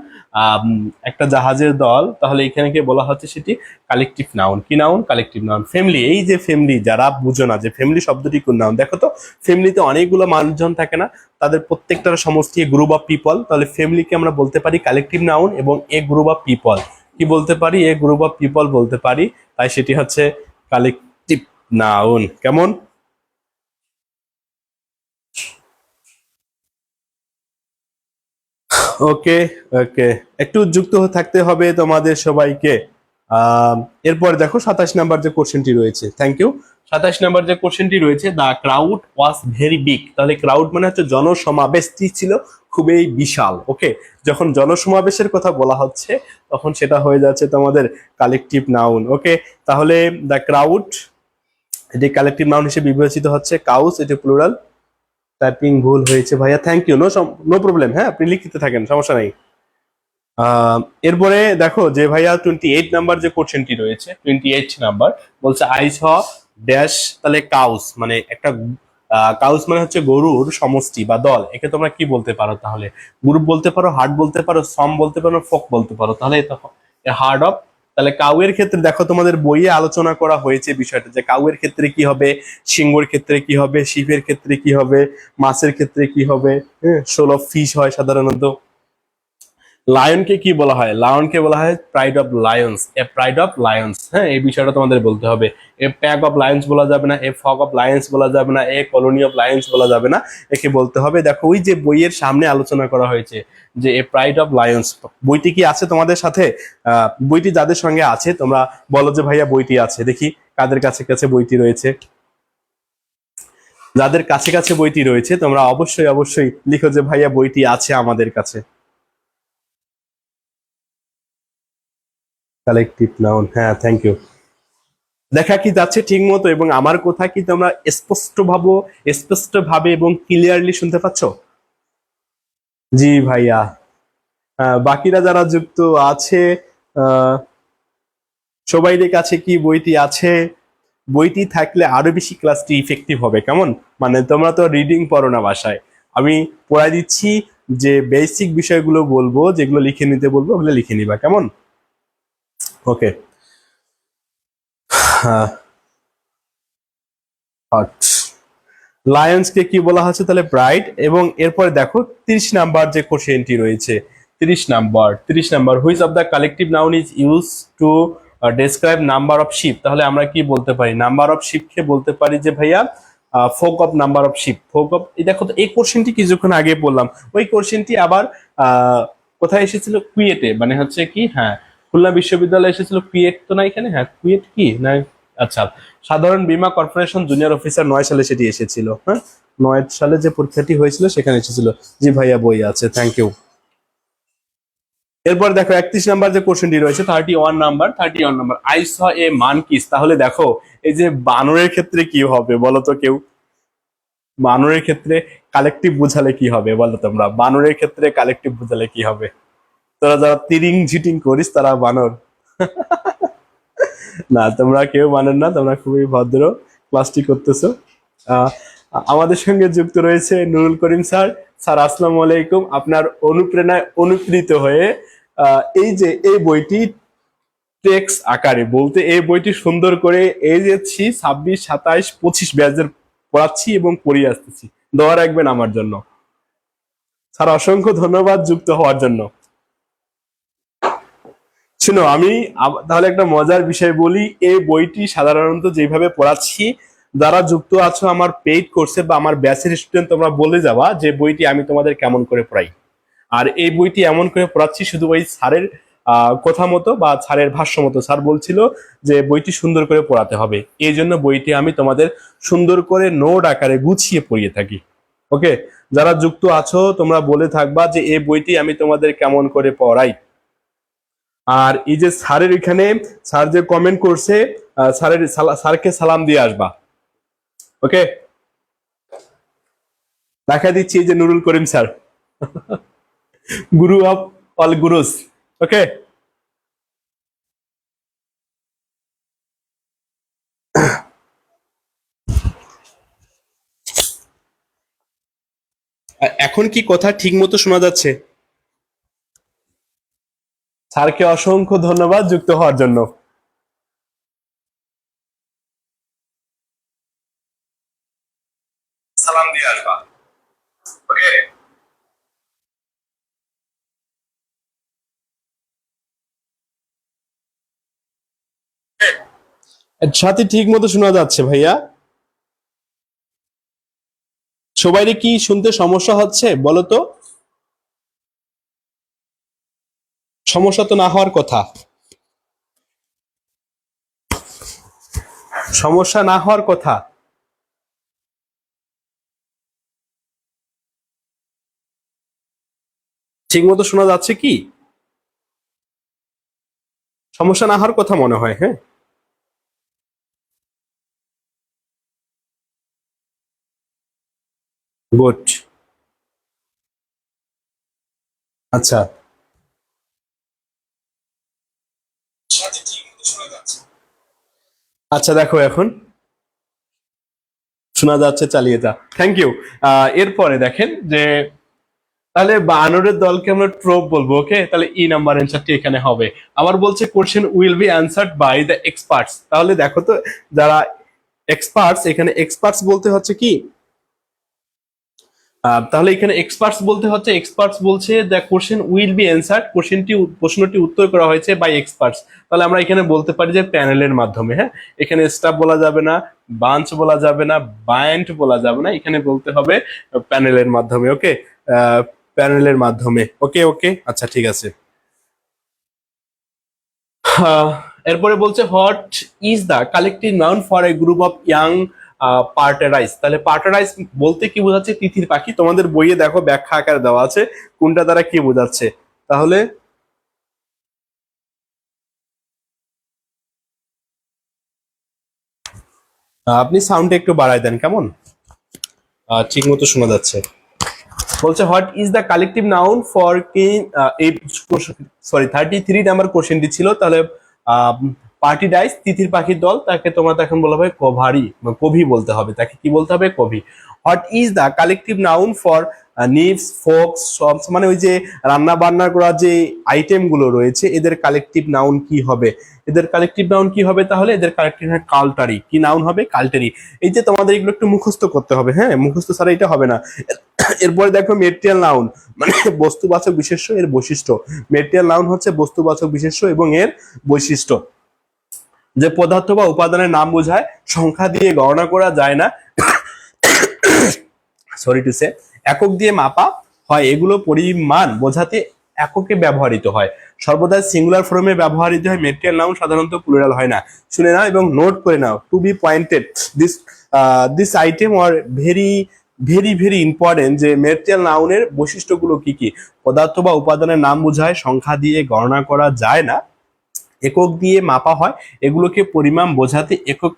একটা জাহাজের দল, তাহলে এখানে কি বলা হচ্ছে সেটি কালেকটিভ নাউন। কি নাউন? Collective noun. ফ্যামিলি, এই যে ফ্যামিলি, যারা বুঝো না যে ফ্যামিলি শব্দটি কোন নাউন, দেখো তো ফ্যামিলিতে অনেকগুলো মানুষজন থাকে না, তাদের প্রত্যেকটার সমষ্টি গ্রুপ অফ পিপল। তাহলে ফ্যামিলিকে আমরা বলতে পারি কালেকটিভ নাউন, এবং এ গ্রুপ অফ পিপল কি বলতে পারি? এ গ্রুপ অফ পিপল বলতে পারি। তাই সেটি হচ্ছে কালেকটিভ নাউন, কেমন? ওকে, ওকে, একটু যুক্ত থাকতে হবে তোমাদের সবাইকে। এরপর দেখো 27 নাম্বার যে কোশ্চেনটি রয়েছে, থ্যাংক ইউ। 27 নাম্বার যে কোশ্চেনটি রয়েছে, দা ক্রাউড ওয়াজ ভেরি বিগ। তাহলে ক্রাউড মানে হচ্ছে জনসমাবেশটি ছিল খুবই বিশাল। ওকে, যখন জনসমাবেশের কথা বলা হচ্ছে তখন সেটা হয়ে যাচ্ছে তোমাদের কালেকটিভ নাউন। ওকে, তাহলে দা ক্রাউড এটি কালেকটিভ নাউন হিসেবে বিবেচিত হচ্ছে। কাউস এটি প্লুরাল। টাইপিং ভুল হয়েছে ভাইয়া, থ্যাংক ইউ, নো প্রবলেম। হ্যাঁ, আপনি লিখতে থাকেন, সমস্যা নেই। এরপরে দেখো যে ভাইয়া 28 নাম্বার যে কোশ্চেনটি রয়েছে, 28 নাম্বার বলছে আই স ড্যাশ। তাহলে কাউস মানে একটা কাউস মানে হচ্ছে গরুর সমষ্টি বা দল। একে তোমরা কি বলতে পারো? তাহলে গ্রুপ বলতে পারো, হার্ড বলতে পারো, সম বলতে পারো, ফোক বলতে পারো। তাহলে হার্ড অফ। তাহলে কাউয়ের ক্ষেত্রে দেখো তোমাদের বইয়ে আলোচনা করা হয়েছে বিষয়টা, যে কাউয়ের ক্ষেত্রে কি হবে, সিংহের ক্ষেত্রে কি হবে, শিপের ক্ষেত্রে কি হবে, মাছের ক্ষেত্রে কি হবে। হ্যাঁ, শোল অফ ফিশ হয় সাধারণত। লায়নকে কি বলা হয়? লায়নকে বলা হয় pride of Lions, a pride of Lions. হ্যাঁ, এই বিষয়টা তোমাদের বলতে হবে। এ প্যাক অফ লায়ন্স বলা যাবে না, এ ফগ অফ লায়ন্স বলা যাবে না, এ কলোনি অফ লায়ন্স বলা যাবে না, একে বলতে হবে। দেখো ওই যে বইয়ের সামনে আলোচনা করা হয়েছে যে এ প্রাইড অফ লায়ন্স। বইটি কি আছে তোমাদের সাথে? বইটি যাদের সঙ্গে আছে তোমরা বলো যে ভাইয়া বইটি আছে। দেখি কাদের কাছে কাছে বইটি রয়েছে। যাদের কাছে কাছে বইটি রয়েছে তোমরা অবশ্যই অবশ্যই লিখো যে ভাইয়া বইটি আছে আমাদের কাছে। কালেকটিভ নাউন, হ্যাঁ, থ্যাংক ইউ। দেখা কি যাচ্ছে ঠিক মতো, এবং আমার কথা কি তোমরা স্পষ্ট ভাবে এবং ক্লিয়ারলি শুনতে পাচ্ছ? জি ভাইয়া। বাকিরা যারা যুক্ত আছে, আহ, সবাইদের কাছে কি বইটি আছে? বইটি থাকলে আরো বেশি ক্লাসটি ইফেক্টিভ হবে, কেমন? মানে তোমরা তো রিডিং পড়ো না বাসায়, আমি পড়াই দিচ্ছি। যে বেসিক বিষয়গুলো বলবো, যেগুলো লিখে নিতে বলবো ওগুলো লিখে নিবা, কেমন? ওকে। লায়ন্সকে কি বলা হচ্ছে? তাহলে ব্রাইট। এবং এরপরে দেখো 30 নাম্বার যে কোশ্চেনটি রয়েছে, 30 number which of the collective noun is use to describe number of ship. তাহলে আমরা কি বলতে পারি? নাম্বার অফ শিপকে বলতে পারি যে ভাইয়া folk of number of ship. Folk of, এই দেখো তো এই কোশ্চেনটি কিছুক্ষণ আগে বললাম, ওই কোশ্চেনটি আবার কোথায় এসেছিল? কুয়েটে, মানে হচ্ছে কি, হ্যাঁ, খুলনা বিশ্ববিদ্যালয়ে এসেছিল। কুয়েট তো না এখানে, হ্যাঁ কুয়েট কি না, আচ্ছা, সাধারণ বীমা কর্পোরেশন জুনিয়র অফিসার 9 সালে সেটি এসেছিল। হ্যাঁ, 9 সালে যে পরীক্ষাটি হয়েছিল সেখানে এসেছিল। জি ভাইয়া বই আছে, থ্যাংক ইউ। এরপর দেখো 31 নাম্বার যে কোশ্চেনটি রয়েছে, 31 নাম্বার আই স এ মানকিস। তাহলে দেখো এই যে বানরের ক্ষেত্রে কি হবে বলো তো কেউ? বানরের ক্ষেত্রে কালেকটিভ বুঝালে কি হবে বলো তোমরা? বানরের ক্ষেত্রে কালেকটিভ বুঝালে কি হবে? তোরা যারা তিরিং ঝিটিং করিস তারা বানর। না, তোমরা কেউ মানেন না, তোমরা খুবই ভদ্র ক্লাসটি করতেছো। আহ, আমাদের সঙ্গে যুক্ত রয়েছে নুরুল করিম স্যার। স্যার আসসালামু আলাইকুম। আপনার অনুপ্রেরণায় অনুপ্রেরিত হয়ে এই যে এই বইটি টেক্সট আকারে বলতে, এই বইটি সুন্দর করে এই যে 26, 27, 25 ব্যাচের পড়াচ্ছি এবং পড়িয়ে আসতেছি। দোয়া রাখবেন আমার জন্য। স্যার অসংখ্য ধন্যবাদ যুক্ত হওয়ার জন্য। শুনো, আমি তাহলে একটা মজার বিষয় বলি। এই বইটি সাধারণত যেভাবে পড়াচ্ছি, যারা যুক্ত আছো আমার পেইড কোর্সে বা আমার ব্যাচের স্টুডেন্ট, তোমরা বলে যাওয়া যে বইটি আমি তোমাদের কেমন করে পড়াই। আর এই বইটি এমন করে পড়াচ্ছি শুধু ওই স্যারের কথা মতো বা স্যারের ভাষ্য মতো স্যার বলছিল যে বইটি সুন্দর করে পড়াতে হবে, এই জন্য বইটি আমি তোমাদের সুন্দর করে নোট আকারে গুছিয়ে পড়িয়ে থাকি। ওকে, যারা যুক্ত আছো তোমরা বলে থাকবা যে এই বইটি আমি তোমাদের কেমন করে পড়াই। আর এই যে স্যারের এখানে স্যার যে কমেন্ট করছে, স্যারকে সালাম দিয়ে আসবা। ওকে, দেখা দিচ্ছি এই যে নুরুল করিম স্যার, গুরু অফ অল গুরুস। ওকে, এখন কি কথা ঠিক মতো শোনা যাচ্ছে? স্যারকে অসংখ্য ধন্যবাদ যুক্ত হওয়ার জন্য। সালাম দিয়ে আসবা। ওকে, সাথে ঠিক মতো শোনা যাচ্ছে ভাইয়া? সবাইরে কি শুনতে সমস্যা হচ্ছে বলো তো? সমস্যা তো না হওয়ার কথা, সমস্যা না হওয়ার কথা। ঠিক মতো শোনা যাচ্ছে কি? সমস্যা না হওয়ার কথা মনে হয়। হ্যাঁ, গুড। আচ্ছা, আচ্ছা দেখো এখন শোনা যাচ্ছে, চালিয়ে যা। Thank you. এরপরে দেখেন যে তাহলে বানরের দলকে আমরা ট্রোপ বলবো। ওকে, তাহলে ই নাম্বার অ্যান্সারটি এখানে হবে। আবার বলছে question will be answered by the experts. তাহলে দেখো তো, যারা এক্সপার্টস, এখানে এক্সপার্টস বলতে হচ্ছে কি, তাহলে এখানে এক্সপার্টস বলতে হচ্ছে, এক্সপার্টস বলছে the question will be answered, প্রশ্নটি উত্তর করা হয়েছে বাই এক্সপার্টস। তাহলে আমরা এখানে বলতে পারি যে প্যানেলের মাধ্যমে। হ্যাঁ, এখানে স্টাফ বলা যাবে না, বাঞ্চ বলা যাবে না, বায়ান্ট বলা যাবে না, এখানে বলতে হবে প্যানেলের মাধ্যমে। ওকে, প্যানেলের মাধ্যমে। ওকে ওকে, আচ্ছা ঠিক আছে। আহ, এরপরে বলছে what is the collective noun for a group of young partridges. তাহলে পার্টারাইজ বলতে কি বোঝাচ্ছে? তিতির পাখি। তোমাদের বইয়ে দেখো ব্যাখ্যা আকারে দেওয়া আছে কোনটা দ্বারা কি বোঝাচ্ছে। তাহলে আপনি সাউন্ডটা একটু বাড়ায় দেন কেমন, ঠিক মতো শোনা যাচ্ছে। বলছে what is the collective noun for কি, এই সরি 33 নাম্বার কোশ্চেনটি ছিল। তাহলে পার্টি ডাইস, তিতির পাখির দল, তাকে তোমরা এখন বলা হবে কভারি, কভি বলতে হবে, তাকে কি বলতে হবে? Covey. What is the collective noun for knives, folks, subs, মানে ওই যে রান্না বান্না করা যে আইটেম গুলো রয়েছে এদের কালেকটিভ নাউন কি হবে? এদের কালেকটিভ নাউন কি হবে? তাহলে এদের কালেকটিভ কালটারি। কি নাউন হবে? কালটারি। এই যে তোমাদের এগুলো একটু মুখস্থ করতে হবে। হ্যাঁ, মুখস্থ ছাড়া এটা হবে না। এরপরে দেখো মেটেরিয়াল নাউন, মানে বস্তুবাচক বিশেষ্য, এর বৈশিষ্ট্য। মেটেরিয়াল নাউন হচ্ছে বস্তুবাচক বিশেষ্য এবং এর বৈশিষ্ট্য। যে পদার্থ বা উপাদানের নাম বোঝায়, সংখ্যা দিয়ে গণনা করা যায় না, সরি টু সে, একক দিয়ে মাপা হয়, এগুলো পরিমাণ বোঝাতে এককে ব্যবহৃত হয়, সর্বদা সিঙ্গুলার ফর্মে ব্যবহৃত হয়। মেটেরিয়াল নাউন সাধারণত প্লুরাল হয় না। শুনে নাও এবং নোট করে নাও, to be pointed, this this item are very very very important. যে মেটেরিয়াল নাউনের বৈশিষ্ট্যগুলো কি কি? পদার্থ বা উপাদানের নাম বোঝায়, সংখ্যা দিয়ে গণনা করা যায় না, একক দিয়ে মাপা হয়, এগুলোকে পরিমাণ বোঝাতে একক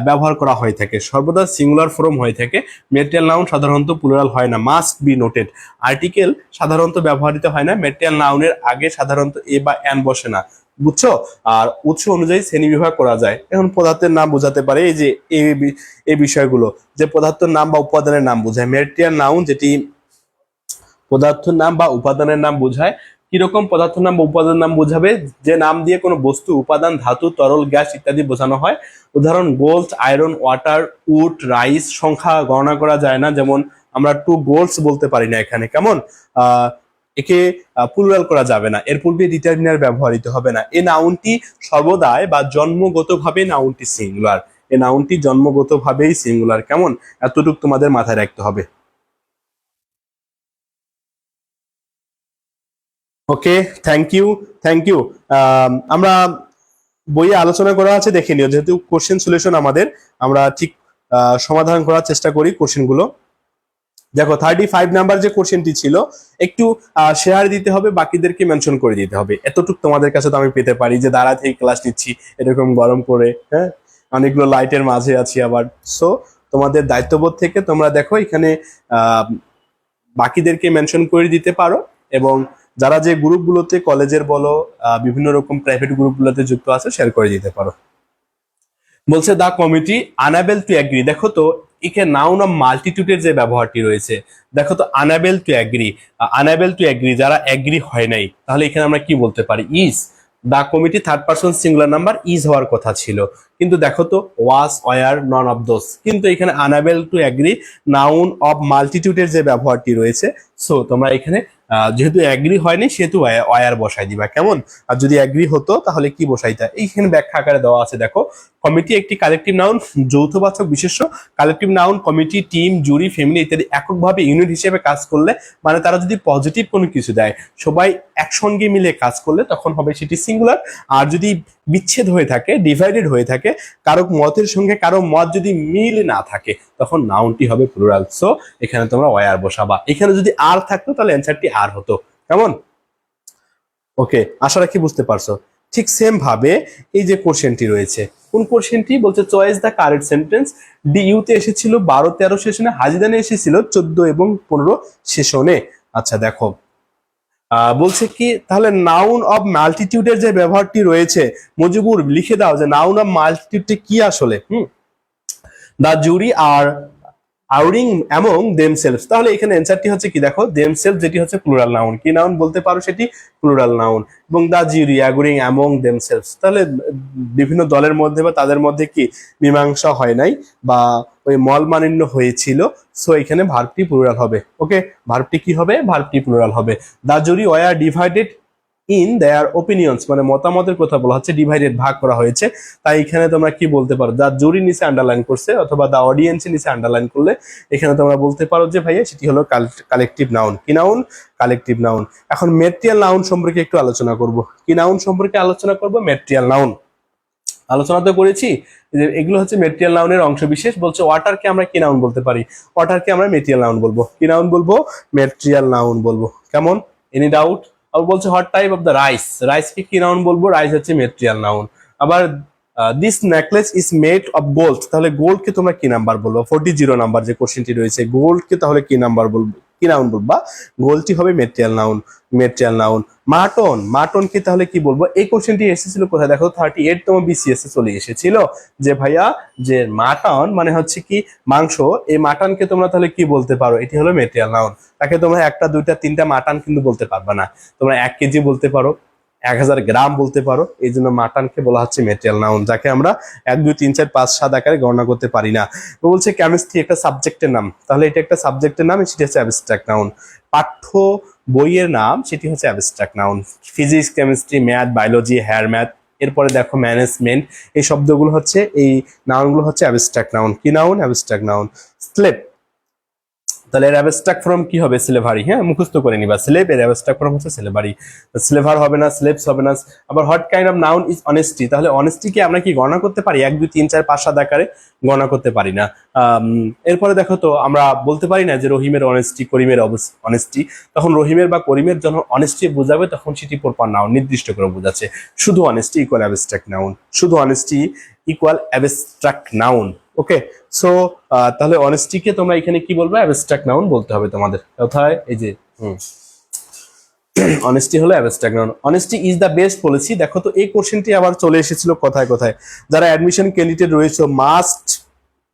ব্যবহার করা হয়ে থাকে, সর্বদা সিঙ্গুলার ফর্ম হয়ে থাকে। মেটেরিয়াল নাউন সাধারণত প্লুরাল হয় না। মাস্ট বি নোটেড, আর্টিকেল সাধারণত ব্যবহৃত হয় না, মেটেরিয়াল নাউনের আগে সাধারণত এ বা এন বসে না। বুঝছো? আর উৎস অনুযায়ী শ্রেণী বিভাগ করা যায়। এখন পদার্থের নাম বোঝাতে পারে এই যে এই বিষয়গুলো, যে পদার্থের নাম বা উপাদানের নাম বোঝায়। মেটেরিয়াল নাউন যেটি পদার্থের নাম বা উপাদানের নাম বোঝায়। কিরকম পদার্থের নাম বা উপাদানের নাম বোঝাবে? যে নাম দিয়ে কোনো বস্তু, উপাদান, ধাতু, তরল, গ্যাস ইত্যাদি বোঝানো হয়। উদাহরণ gold, iron, water, wood, rice. সংখ্যা গণনা করা যায় না, যেমন আমরা টু গোল্ডস বলতে পারি না এখানে, কেমন? একে প্লুরাল করা যাবে না, এর পূর্বে ডিটারমিনার ব্যবহৃত হবে না। এই নাউনটি সর্বদাই বা জন্মগতভাবে নাউনটি সিঙ্গুলার, এই নাউনটি জন্মগতভাবেই সিঙ্গুলার, কেমন? এতটুকু তোমাদের মাথায় রাখতে হবে। ওকে, থ্যাংক ইউ। আমরা বইয়ে আলোচনা করা আছে, দেখে নিও, যেহেতু কোশ্চেন সলিউশন আমাদের, আমরা ঠিক সমাধান করার চেষ্টা করি কোশ্চেন গুলো। দেখো 35 নাম্বার যে কোশ্চেনটি ছিল, একটু শেয়ার দিতে হবে, বাকিদেরকে মেনশন করে দিতে হবে, এতটুকু তোমাদের কাছে তো আমি পেতে পারি যে দাঁড়া থেকে ক্লাস নিচ্ছি এরকম গরম করে, হ্যাঁ, অনেকগুলো লাইটের মাঝে আছি আবার। সো তোমাদের দায়িত্ববোধ থেকে তোমরা দেখো এখানে বাকিদেরকে মেনশন করে দিতে পারো, এবং যারা যে গ্রুপগুলোতে কলেজের বলো বিভিন্ন রকম প্রাইভেট গ্রুপগুলোতে যুক্ত আছে শেয়ার করে দিতে পারো। বলছে দা কমিটি আনএবল টু এগ্রি। দেখো তো এখানে নাউন অফ মাল্টিটিউডের যে ব্যবহারটি রয়েছে, দেখো তো আনএবল টু এগ্রি, যারা এগ্রি হয় নাই, তাহলে এখানে আমরা কি বলতে পারি? Is. The committee third person singular number, is হওয়ার কথা ছিল, কিন্তু দেখো তো was, were, none of those, কিন্তু এখানে unable to agree noun of মাল্টিটিউডের যে ব্যবহারটি রয়েছে, সো তোমরা এখানে যেহেতু এগ্রি হয়নি সেহেতু ওয়ার বসাই দিবা, কেমন? আর যদি এগ্রি হতো তাহলে কি বসাইতা? এইখানে ব্যাখ্যা আকারে দেওয়া আছে, দেখো কমিটি একটি কালেকটিভ নাউন, যৌথবাচক বিশেষ্য। কালেকটিভ নাউন কমিটি, টিম, জুরি, ফ্যামিলি ইত্যাদি এককভাবে ইউনিট হিসেবে কাজ করলে, মানে তারা যদি পজিটিভ কোনো কিছু দেয়, সবাই একসঙ্গে মিলে কাজ করলে তখন হবে সেটি সিঙ্গুলার। আর যদি বিচ্ছেদ হয়ে থাকে, ডিভাইডেড হয়ে থাকে, কারো মতের সঙ্গে কারো মত যদি মিল না থাকে, তখন নাউনটি হবে প্লুরাল। সো এখানে তোমরা ওয়ার বসাবা। এখানে যদি আর থাকতো তাহলে অ্যান্সারটি আর হতো, কেমন? ওকে, আশা রাখি বুঝতে পারছো। ঠিক সেম ভাবে এই যে কোশ্চেনটি রয়েছে, কোন কোশ্চেনটি বলছে? Choice the correct sentence. ডিইউতে এসেছিল 12-13 সেশনে, হাজিদানে এসেছিল 14 এবং 15 সেশনে। আচ্ছা দেখো, বলছে কি তাহলে নাউন অফ মাল্টিটিউডের যে ব্যবহারটি রয়েছে, মজিবুর লিখে দাও যে নাউন অফ মাল্টিটিউডটি কি আসলে। দা জুরি আর আউরিং অ্যামং দেমসেলভস, তাহলে এখানে অ্যান্সারটি হচ্ছে কি? দেখো দেমসেলভ যেটি হচ্ছে প্লুরাল নাউন, কি নাউন বলতে পারো? সেটি প্লুরাল নাউন। এবং দা জুরি অ্যাগ্রিং অ্যামং দেমসেলভস, তাহলে বিভিন্ন দলের মধ্যে বা তাদের মধ্যে কি মীমাংসা হয় নাই বা ওই মলমালিন্য হয়েছিল, সো এখানে ভার্বটি প্লুরাল হবে। ওকে, ভার্বটি কি হবে? ভার্বটি প্লুরাল হবে। The jury were divided in their opinions, মানে মতামতের কথা বলা হচ্ছে, ডিভাইডেড ভাগ করা হয়েছে, তাই এখানে তোমরা কি বলতে পারো? দা জুরি নিচে আন্ডারলাইন করছে, অথবা দা অডিয়েন্স নিচে আন্ডারলাইন করলে এখানে তোমরা বলতে পারো যে ভাইয়া সেটি হলো কালেকটিভ নাউন। কি নাউন? Collective noun. এখন ম্যাটেরিয়াল নাউন সম্পর্কে একটু আলোচনা করব। কি নাউন সম্পর্কে আলোচনা করব? Material noun. আলোচনা তো করেছি যে এগুলো হচ্ছে ম্যাটেরিয়াল নাউনের অংশ বিশেষ। বলছে ওয়াটারকে আমরা কি নাউন বলতে পারি? ওয়াটারকে আমরা ম্যাটেরিয়াল নাউন বলবো। কি নাউন বলবো? ম্যাটেরিয়াল নাউন বলবো, কেমন? Any doubt? আবার বলছে what type of the rice, রাইসকে কি নাউন বলবো? রাইস হচ্ছে ম্যাটেরিয়াল নাউন। আবার this necklace is made of gold, তাহলে গোল্ডকে তোমরা কি নাম্বার বলবো? 40 নাম্বার যে কোশ্চেনটি রয়েছে, গোল্ডকে তাহলে কি নাম্বার বলবো? কি নাউন বলবা? গোল্ডটি হবে material noun, material noun. Mutton, মাটনকে তাহলে কি বলবো? এই কোশ্চেনটি এসেছিল কোথায়? দেখো 38তম বিসিএস এ চলে এসেছিল যে ভাইয়া যে মাটন মানে হচ্ছে কি মাংস, এই মাটনকে তোমরা তাহলে কি বলতে পারো? এটি হলো ম্যাটেরিয়াল নাউন। তাকে তোমরা একটা, দুইটা, তিনটা মাটন কিন্তু বলতে পারবে না, তোমরা 1 কেজি বলতে পারো, 1000 গ্রাম বলতে পারো, এই জন্য মাটনকে বলা হচ্ছে ম্যাটেরিয়াল নাউন, যাকে আমরা 1, 2, 3, 4, 5, 7 আকারে গণনা করতে পারি না। তো বলছে কেমিস্ট্রি একটা সাবজেক্টের নাম, তাহলে এটা একটা সাবজেক্টের নাম, সেটি হচ্ছে অ্যাবস্ট্রাক্ট নাউন। পাঠ্য বইয়ের নাম, সেটি হচ্ছে abstract noun. Physics, chemistry, math, biology, here math, এরপরে দেখো ম্যানেজমেন্ট, এই শব্দগুলো হচ্ছে, এই নাউনগুলো হচ্ছে অ্যাবস্ট্রাক্ট নাউন। কি নাউন? Abstract noun. স্লেভ, তাহলে এর অ্যাবস্ট্রাক্ট ফর্ম কি হবে? স্লেভারি। হ্যাঁ, মুখস্থ করে নিবা। স্লেভ এর অ্যাবস্ট্রাক্ট ফর্ম হচ্ছে স্লেভারি। স্লেভার হবে না, স্লেভস হবে না। আবার what kind of noun is honesty, তাহলে অনেস্টিকে আমরা কি গণনা করতে পারি? 1, 2, 3, 4, 5, 7 আকারে গণনা করতে পারি না। এরপরে দেখো তো আমরা বলতে পারি না যে রহিমের অনেস্টি, করিমের অনেস্টি, তখন রহিমের বা করিমের যখন অনেস্টি বোঝাবে তখন সেটি প্রপার নাউন, নির্দিষ্ট করে বোঝাচ্ছে। শুধু অনেস্টি ইকুয়াল অ্যাবস্ট্রাক্ট নাউন, শুধু অনেস্টি ইকুয়াল অ্যাবস্ট্রাক্ট নাউন। ওকে, সো তাহলে অনেস্টিকে তোমরা এখানে কি বলবে? অ্যাবস্ট্রাক্ট নাউন বলতে হবে তোমাদের কোথায়, এই যে অনেস্টি হলো abstract noun. Honesty is the best policy, দেখো তো এই কোশ্চেনটি আবার চলে এসেছিল কোথায় কোথায়। যারা অ্যাডমিশন ক্যান্ডিডেট রয়েছে, মাস্ট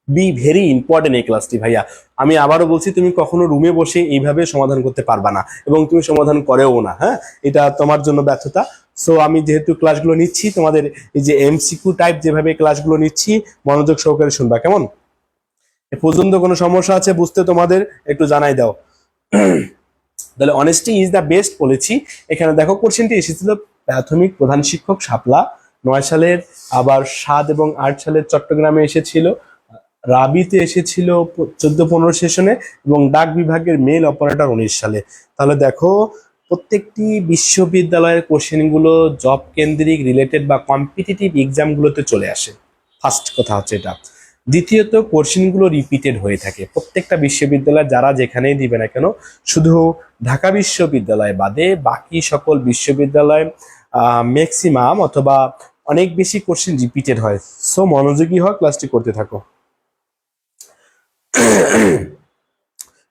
বি ভেরি ইম্পর্টেন্ট এই ক্লাসটি ভাইয়া। আমি আবারও বলছি, তুমি কখনো রুমে বসে এইভাবে সমাধান করতে পারবা না, এবং তুমি সমাধান করেও না। হ্যাঁ, এটা তোমার জন্য ব্যর্থতা। সো আমি যেহেতু ক্লাসগুলো নিচ্ছি, তোমাদের এই যে এমসিকিউ টাইপ যেভাবে ক্লাসগুলো নিচ্ছি, মনোযোগ সহকারে শুনবা, কেমন? এ পর্যন্ত কোনো সমস্যা আছে বুঝতে তোমাদের একটু জানাই দাও। তাহলে honesty is the best policy. এখানে দেখো কোশ্চেনটি এসেছিল প্রাথমিক প্রধান শিক্ষক শাপলা 9 সালের, আবার 7 এবং 8 সালের চট্টগ্রামে এসেছিল, রাবিতে এসেছিল 14-15 সেশনে, এবং ডাক বিভাগের মেল অপারেটর 19 সালে। তাহলে দেখো প্রত্যেকটি বিশ্ববিদ্যালয়ের কোশ্চেনগুলো জব কেন্দ্রিক রিলেটেড বা কম্পিটিটিভ এক্সামগুলোতে চলে আসে। ফার্স্ট কথা হচ্ছে এটা। দ্বিতীয়ত কোশ্চেনগুলো রিপিটেড হয়ে থাকে প্রত্যেকটা বিশ্ববিদ্যালয়, যারা যেখানেই দিবে না কেন, শুধু ঢাকা বিশ্ববিদ্যালয় বাদে বাকি সকল বিশ্ববিদ্যালয় ম্যাক্সিমাম অথবা অনেক বেশি কোশ্চেন রিপিটেড হয়। সো মনোযোগী হয়, ক্লাসটি করতে থাকো।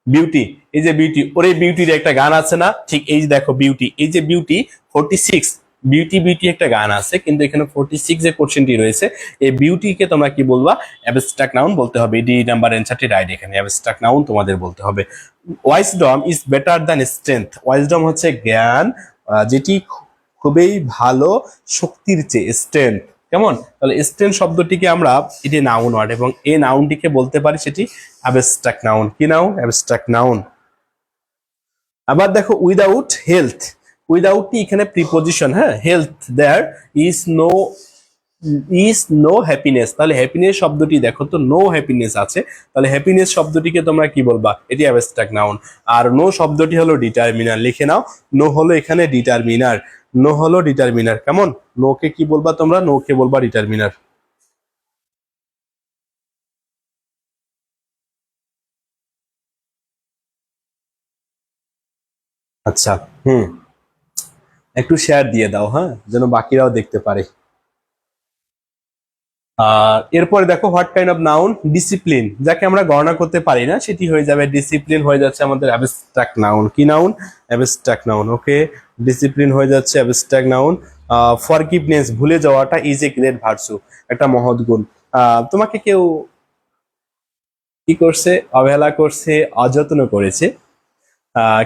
বিউটি, এই যে বিউটি, ওরে বিউটির একটা গান আছে না, ঠিক এই যে দেখো বিউটি, এই যে বিউটি 46, বিউটি বিউটি একটা গান আছে, কিন্তু এখানে 46 যে কোশ্চেনটি রয়েছে, এই বিউটিকে তোমরা কি বলবা? অ্যাবস্ট্রাক্ট নাউন বলতে হবে। ডি নাম্বার অ্যান্সারটি রাইট, এখানে অ্যাবস্ট্রাক্ট নাউন তোমাদের বলতে হবে। Wisdom is better than strength. Wisdom হচ্ছে জ্ঞান, যেটি খুবই ভালো শক্তির চেয়ে। স্ট্রেংথ কেমন? তাহলে স্ট্রেংথ শব্দটিকে আমরা, এটি নাউন ওয়ার্ড, এবং এই নাউনটিকে বলতে পারি সেটি অ্যাবস্ট্রাক্ট নাউন। কি নাউন? Abstract noun. আবার দেখো উইদাউট হেলথ, উইদাউটটি এখানে প্রিপোজিশন, হ্যাঁ, health, there is no happiness. তাহলে হ্যাপিনেস শব্দটি দেখো তো, নো হ্যাপিনেস আছে, তাহলে হ্যাপিনেস শব্দটিকে তোমরা কি বলবা? এটি অ্যাবস্ট্রাক্ট নাউন। আর নো শব্দটি হলো ডিটারমিনার, লিখে নাও, নো হলো এখানে ডিটারমিনার, নো হলো ডিটারমিনার। কেমন? নোকে কি বলবা তোমরা? নোকে বলবা ডিটারমিনার। আচ্ছা, হুম, একটু শেয়ার দিয়ে দাও, হ্যাঁ, যেন বাকিরাও দেখতে পারে। আর এরপরে দেখো what kind of noun? Discipline, যাকে আমরা গণনা করতে পারি না, সেটি হয়ে যাবে ডিসিপ্লিন, হয়ে যাচ্ছে আমাদের অ্যাবস্ট্রাক্ট নাউন। কি noun? Abstract noun. Okay, discipline হয়ে যাচ্ছে অ্যাবস্ট্রাক্ট নাউন। ফরগিভনেস, ভুলে যাওয়াটা, ইজ এ গ্রেট ভার্চু, একটা মহৎ গুণ। তোমাকে কেউ কি করছে? অবহেলা করছে, অযত্ন করেছে,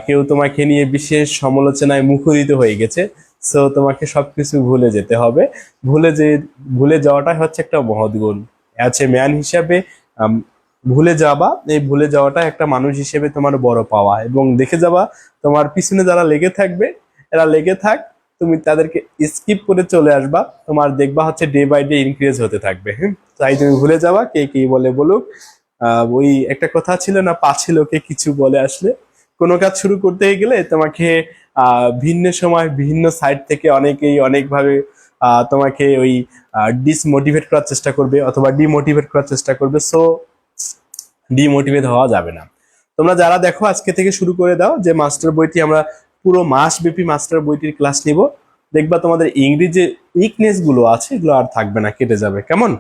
কেউ তোমাকে নিয়ে বিশেষ সমালোচনায় মুখরিত হয়ে গেছে, সো তোমাকে সবকিছু ভুলে যেতে হবে। ভুলে যাওয়াটা হচ্ছে একটা মহৎ গুণ। আছে ম্যান হিসাবে আম, ভুলে যাবা, এই ভুলে যাওয়াটা একটা মানুষ হিসেবে তোমার বড় পাওয়া। এবং দেখে যাবা তোমার পিছনে যারা লেগে থাকবে, এরা লেগে থাক, তুমি তাদেরকে স্কিপ করে চলে আসবা, তোমার দেখবা হচ্ছে ডে বাই ডে ইনক্রিজ হতে থাকবে। হ্যাঁ, তাই তুমি ভুলে যাবা, কে কি বলে বলুক। ওই একটা কথা ছিল না, পাছে লোকে কিছু বলে আসলে। কোনো কাজ শুরু করতে গেলে তোমাকে ভিন্ন সময় ভিন্ন সাইড থেকে অনেকেই অনেকভাবে তোমাকে ওই ডিসমোটিভেট করার চেষ্টা করবে অথবা ডিমোটিভেট করার চেষ্টা করবে। সো ডিমোটিভেট হওয়া যাবে না। তোমরা যারা দেখো আজকে থেকে শুরু করে দাও, যে মাস্টার বইটি আমরা পুরো মাস ব্যাপী মাস্টার বইটির ক্লাস নিব। দেখবা তোমাদের ইংরেজি উইকনেস গুলো আছে, এগুলো আর থাকবে না, কেটে যাবে। কেমন?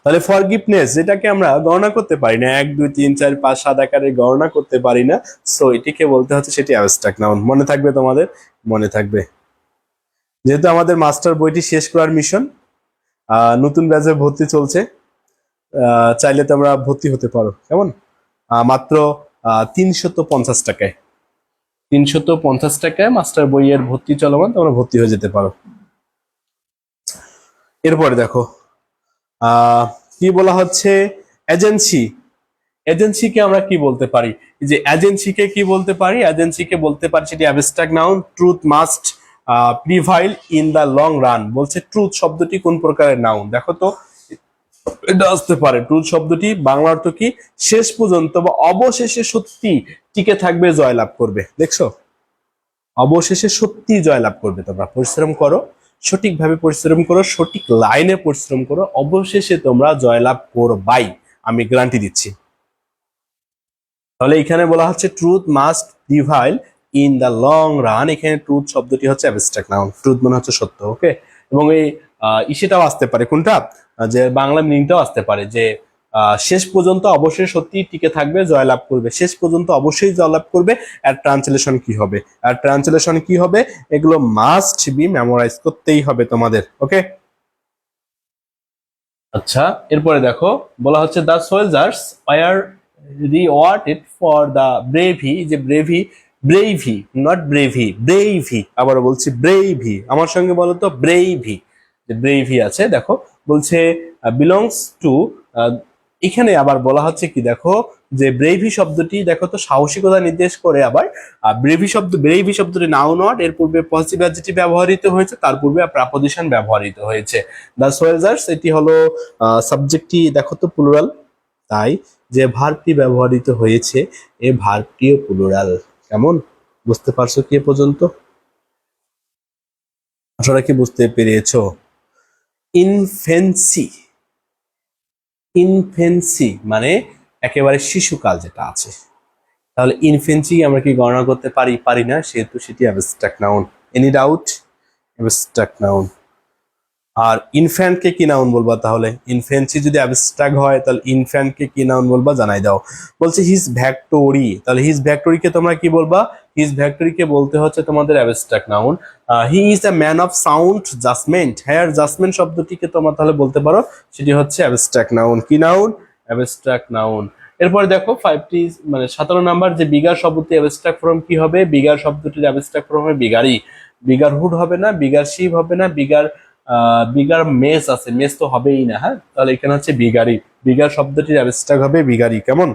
তাহলে ফরগিভনেস, যেটাকে আমরা গণনা করতে পারি না, 1 2 3 4 5 7 আকারে গণনা করতে পারি না, সো এটিকে বলতে হচ্ছে সেটি অ্যাবস্ট্রাক্ট নাউন। মনে থাকবে তোমাদের? মনে থাকবে। যেহেতু আমাদের মাস্টার বইটি শেষ করার মিশন, নতুন ব্যাচে ভর্তি চলছে, চাইলে তোমরা ভর্তি হতে পারো। কেমন? মাত্র 350 টাকায়, 350 টাকায় মাস্টার বইয়ের ভর্তি চলমান, তোমরা ভর্তি হয়ে যেতে পারো। এরপরে দেখো কি বলা হচ্ছে? এজেন্সি। এজেন্সিকে আমরা কি বলতে পারি? যে এজেন্সিকে কি বলতে পারি? এজেন্সিকে বলতে পারি সেটি abstract noun. Truth must prevail in the long run. বলছে ট্রুথ শব্দটি কোন প্রকারের নাউন? দেখো তো, এটা আসতে পারে ট্রুথ শব্দটি বাংলা অর্থ কি? শেষ পর্যন্ত বা অবশেষে সত্যি টিকে থাকবে, জয়লাভ করবে। দেখছো, অবশেষে সত্যি জয়লাভ করবে। তোমরা পরিশ্রম করো, সঠিকভাবে পরিশ্রম করো, সঠিক লাইনে পরিশ্রম করো, অবশেষে তোমরা জয়লাভ করবাই, আমি গ্যারান্টি দিচ্ছি। তাহলে এখানে বলা হচ্ছে truth must prevail in the long run. এখানে ট্রুথ শব্দটি হচ্ছে অ্যাবস্ট্রাক্ট নাউন। ট্রুথ মানে হচ্ছে সত্য। ওকে, এবং এই ইসেটাও আসতে পারে, কোনটা? যে বাংলা মিনিংটাও আসতে পারে, যে শেষ পর্যন্ত অবশ্যই সত্যি টিকে থাকবে, জয়লাভ করবে। শেষ পর্যন্ত অবশ্যই জয়লাভ করবে। আর ট্রান্সলেশন কি হবে? আর ট্রান্সলেশন কি হবে? এগুলো মাস্ট বি মেমোরাইজ করতেই হবে তোমাদের। ওকে, আচ্ছা, এরপরে দেখো বলা হচ্ছে the soldiers were rewarded for the bravery. যে ব্রেভি, ব্রেইভি, নট ব্রেভি, ব্রেইভি, আবার বলছি ব্রেইভি, আমার সঙ্গে বলো তো ব্রেইভি। যে ব্রেইভি আছে দেখো, বলছে বিলংস টু, এখানে আবার বলা হচ্ছে কি দেখো, যে ব্রেভি শব্দটি দেখো তো সাহসিকতা নির্দেশ করে। আবার ব্রেভি শব্দটি নাউন ওয়ার্ড, এর পূর্বে পজিটিভ অ্যাডজেক্টিভ ব্যবহৃত হয়েছে, তার পূর্বে প্রাপোজিশন ব্যবহৃত হয়েছে। দ্য সোলজার্স, এটি হলো সাবজেক্টটি দেখো তো প্লুরাল, তাই যে ভার্বটি ব্যবহৃত হয়েছে, এই ভার্বটিও প্লুরাল। কেমন? বুঝতে পারছো কি এ পর্যন্ত? আসলে কি বুঝতে পেরেছো? ইনফেন্সি, ইনফেন্সি মানে একেবারে শিশুকাল যেটা আছে, তাহলে ইনফেন্সি আমরা কি গণনা করতে পারি? পারি না, সেহেতু সেটি abstract noun. Any doubt? Abstract noun. আর ইনফ্যান্টকে কি নাউন বলবা তাহলে? ইনফ্যান্সি যদি অ্যাবস্ট্রাক্ট হয় তাহলে ইনফ্যান্টকে কি নাউন বলবা জানাই দাও। বলছে হিজ ভ্যাক্টরি, তাহলে হিজ ভ্যাক্টরিকে তোমরা কি বলবা? হিজ ভ্যাক্টরিকে বলতে হচ্ছে তোমাদের abstract noun. He is a man of sound judgement, হ্যাঁ জাজমেন্ট শব্দটিকে তোমরা তাহলে বলতে পারো সেটি হচ্ছে অ্যাবস্ট্রাক্ট নাউন। কি নাউন? Abstract noun. এরপরে দেখো 5টি মানে 17 নাম্বার যে বিগার শব্দটি অ্যাবস্ট্রাক্ট ফর্ম কি হবে? বিগার শব্দটির অ্যাবস্ট্রাক্ট ফর্ম হবে বিগারি। বিগার হুড হবে না, বিগার শিপ হবে না, বিগার মেস আছে, মেস তো হবেই না, হ্যাঁ তাহলে এখানে হচ্ছে বিগারি। বিগার শব্দটির অ্যাবস্ট্রাক্ট হবে বিগারি। কেমন?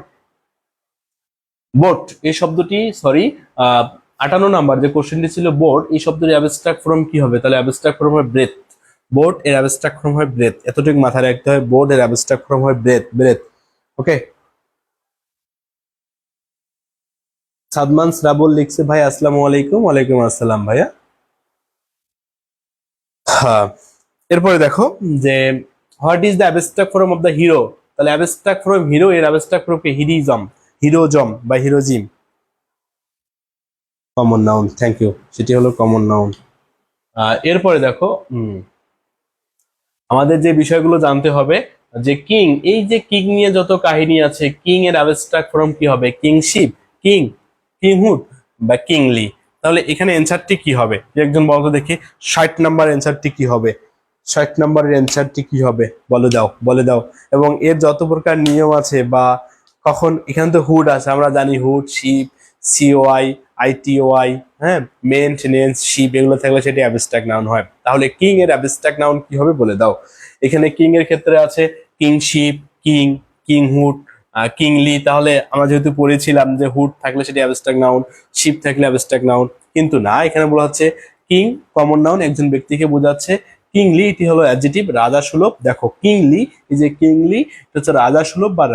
বোট এই শব্দটি, সরি 58 নাম্বার যে কোশ্চেনটি ছিল বোট, এই শব্দটির অ্যাবস্ট্রাক্ট ফর্ম কি হবে? তাহলে অ্যাবস্ট্রাক্ট ফর্ম হবে ব্রেথ। বোট এর অ্যাবস্ট্রাক্ট ফর্ম হয় ব্রেথ, এতটুকু মাথায় রাখতে হয়। বোট এর অ্যাবস্ট্রাক্ট ফর্ম হয় ব্রেথ, ব্রেথ। ওকে। সাদমান শ্রাবল লিখছে ভাই আসসালামু আলাইকুম। ওয়ালাইকুম আসসালাম ভাইয়া। হ্যাঁ, এরপরে দেখো যে what is the abstract form of the hero, তাহলে অ্যাবস্ট্রাক্ট ফর্ম হিরো এর অ্যাবস্ট্রাক্ট ফর্ম কি? হিরিজম, হিরোজম বা হিরোজিম। কমন নাউন, থ্যাংক ইউ, সেটি হলো কমন নাউন। এরপরে দেখো আমাদের যে বিষয়গুলো জানতে হবে যে কিং, এই যে কিং নিয়ে যত কাহিনী আছে, কিং এর অ্যাবস্ট্রাক্ট ফর্ম কি হবে? কিংশিপ, কিং, কিংহুড বা কিংলি। তাহলে এখানে অ্যান্সারটি কি হবে? একজন বলতো দেখি 60 নাম্বার অ্যান্সারটি কি হবে? 60 নাম্বারের অ্যান্সারটি কি হবে বলে দাও, বলে দাও। এবং এর যত প্রকার নিয়ম আছে বা কখন, এখানে তো হুড আছে, আমরা জানি হুড, শিপ, সিওআই, আইটিওআই, হ্যাঁ, মেইনটেনেন্স, শিপ, এগুলো থাকলে সেটি অ্যাবস্ট্রাক্ট নাউন হয়। তাহলে কিং এর অ্যাবস্ট্রাক্ট নাউন কি হবে বলে দাও। এখানে কিং এর ক্ষেত্রে আছে কিংশিপ, কিং, কিংহুড, কিংলি। তাহলে আমরা যেহেতু পড়েছিলাম যে হুড থাকলে সেটি অ্যাবস্ট্রাক্ট নাউন, শিপ থাকলে অ্যাবস্ট্রাক্ট নাউন, কিন্তু না, এখানে বলা হচ্ছে কিং কমন নাউন, একজন ব্যক্তিকে বোঝাচ্ছে। কিংলি এটি হলো অ্যাডজেক্টিভ, রাজা সুলভ। দেখো কিংলি, এই যে কিংলি এটা হচ্ছে রাজা সুলভ বা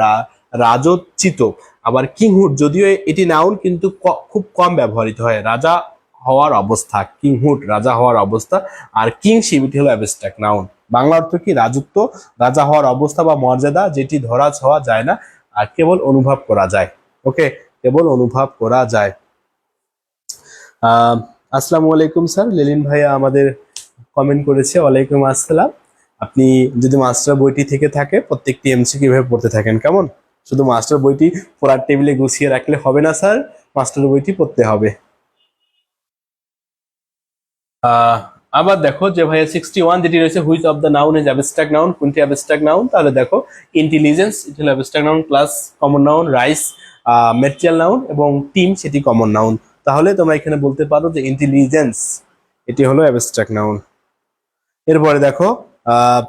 রাজোচিত। আবার কিংহুড যদিও এটি নাউন কিন্তু খুব কম ব্যবহৃত হয়, রাজা হওয়ার অবস্থা, কিংহুড রাজা হওয়ার অবস্থা। আর কিংশিপ এটি হলো অ্যাবস্ট্রাক্ট নাউন, বাংলা অর্থ কি? রাজত্ব, রাজা হওয়ার অবস্থা বা মর্যাদা, যেটি ধরা ছোঁয়া যায় না আর কেবল অনুভব করা যায়। ওকে, কেবল অনুভব করা যায়। আসসালামু আলাইকুম স্যার, লেলিন ভাইয়া আমাদের কমেন্ট করেছে। ওয়ালাইকুম আসসালাম। আপনি যদি মাস্টার বইটি থেকে থাকে প্রত্যেকটি এমসিকিউ ভাবে পড়তে থাকেন, কেমন? শুধু মাস্টার বইটি পড়ার টেবিলে গুছিয়ে রাখলে হবে না স্যার, মাস্টার বইটি পড়তে হবে। আবার দেখো যে ভাইয়া 61 যেটি রয়েছে, which of the noun is abstract noun, কোনটি অ্যাবস্ট্রাক্ট নাউন? তাহলে দেখো ইন্টেলিজেন্স এটি হলো abstract noun, class common noun, rice material noun এবং টিম সেটি কমন নাউন। তাহলে তোমরা এখানে বলতে পারো যে ইন্টেলিজেন্স এটি হলো অ্যাবস্ট্রাক্ট নাউন। এরপরে দেখো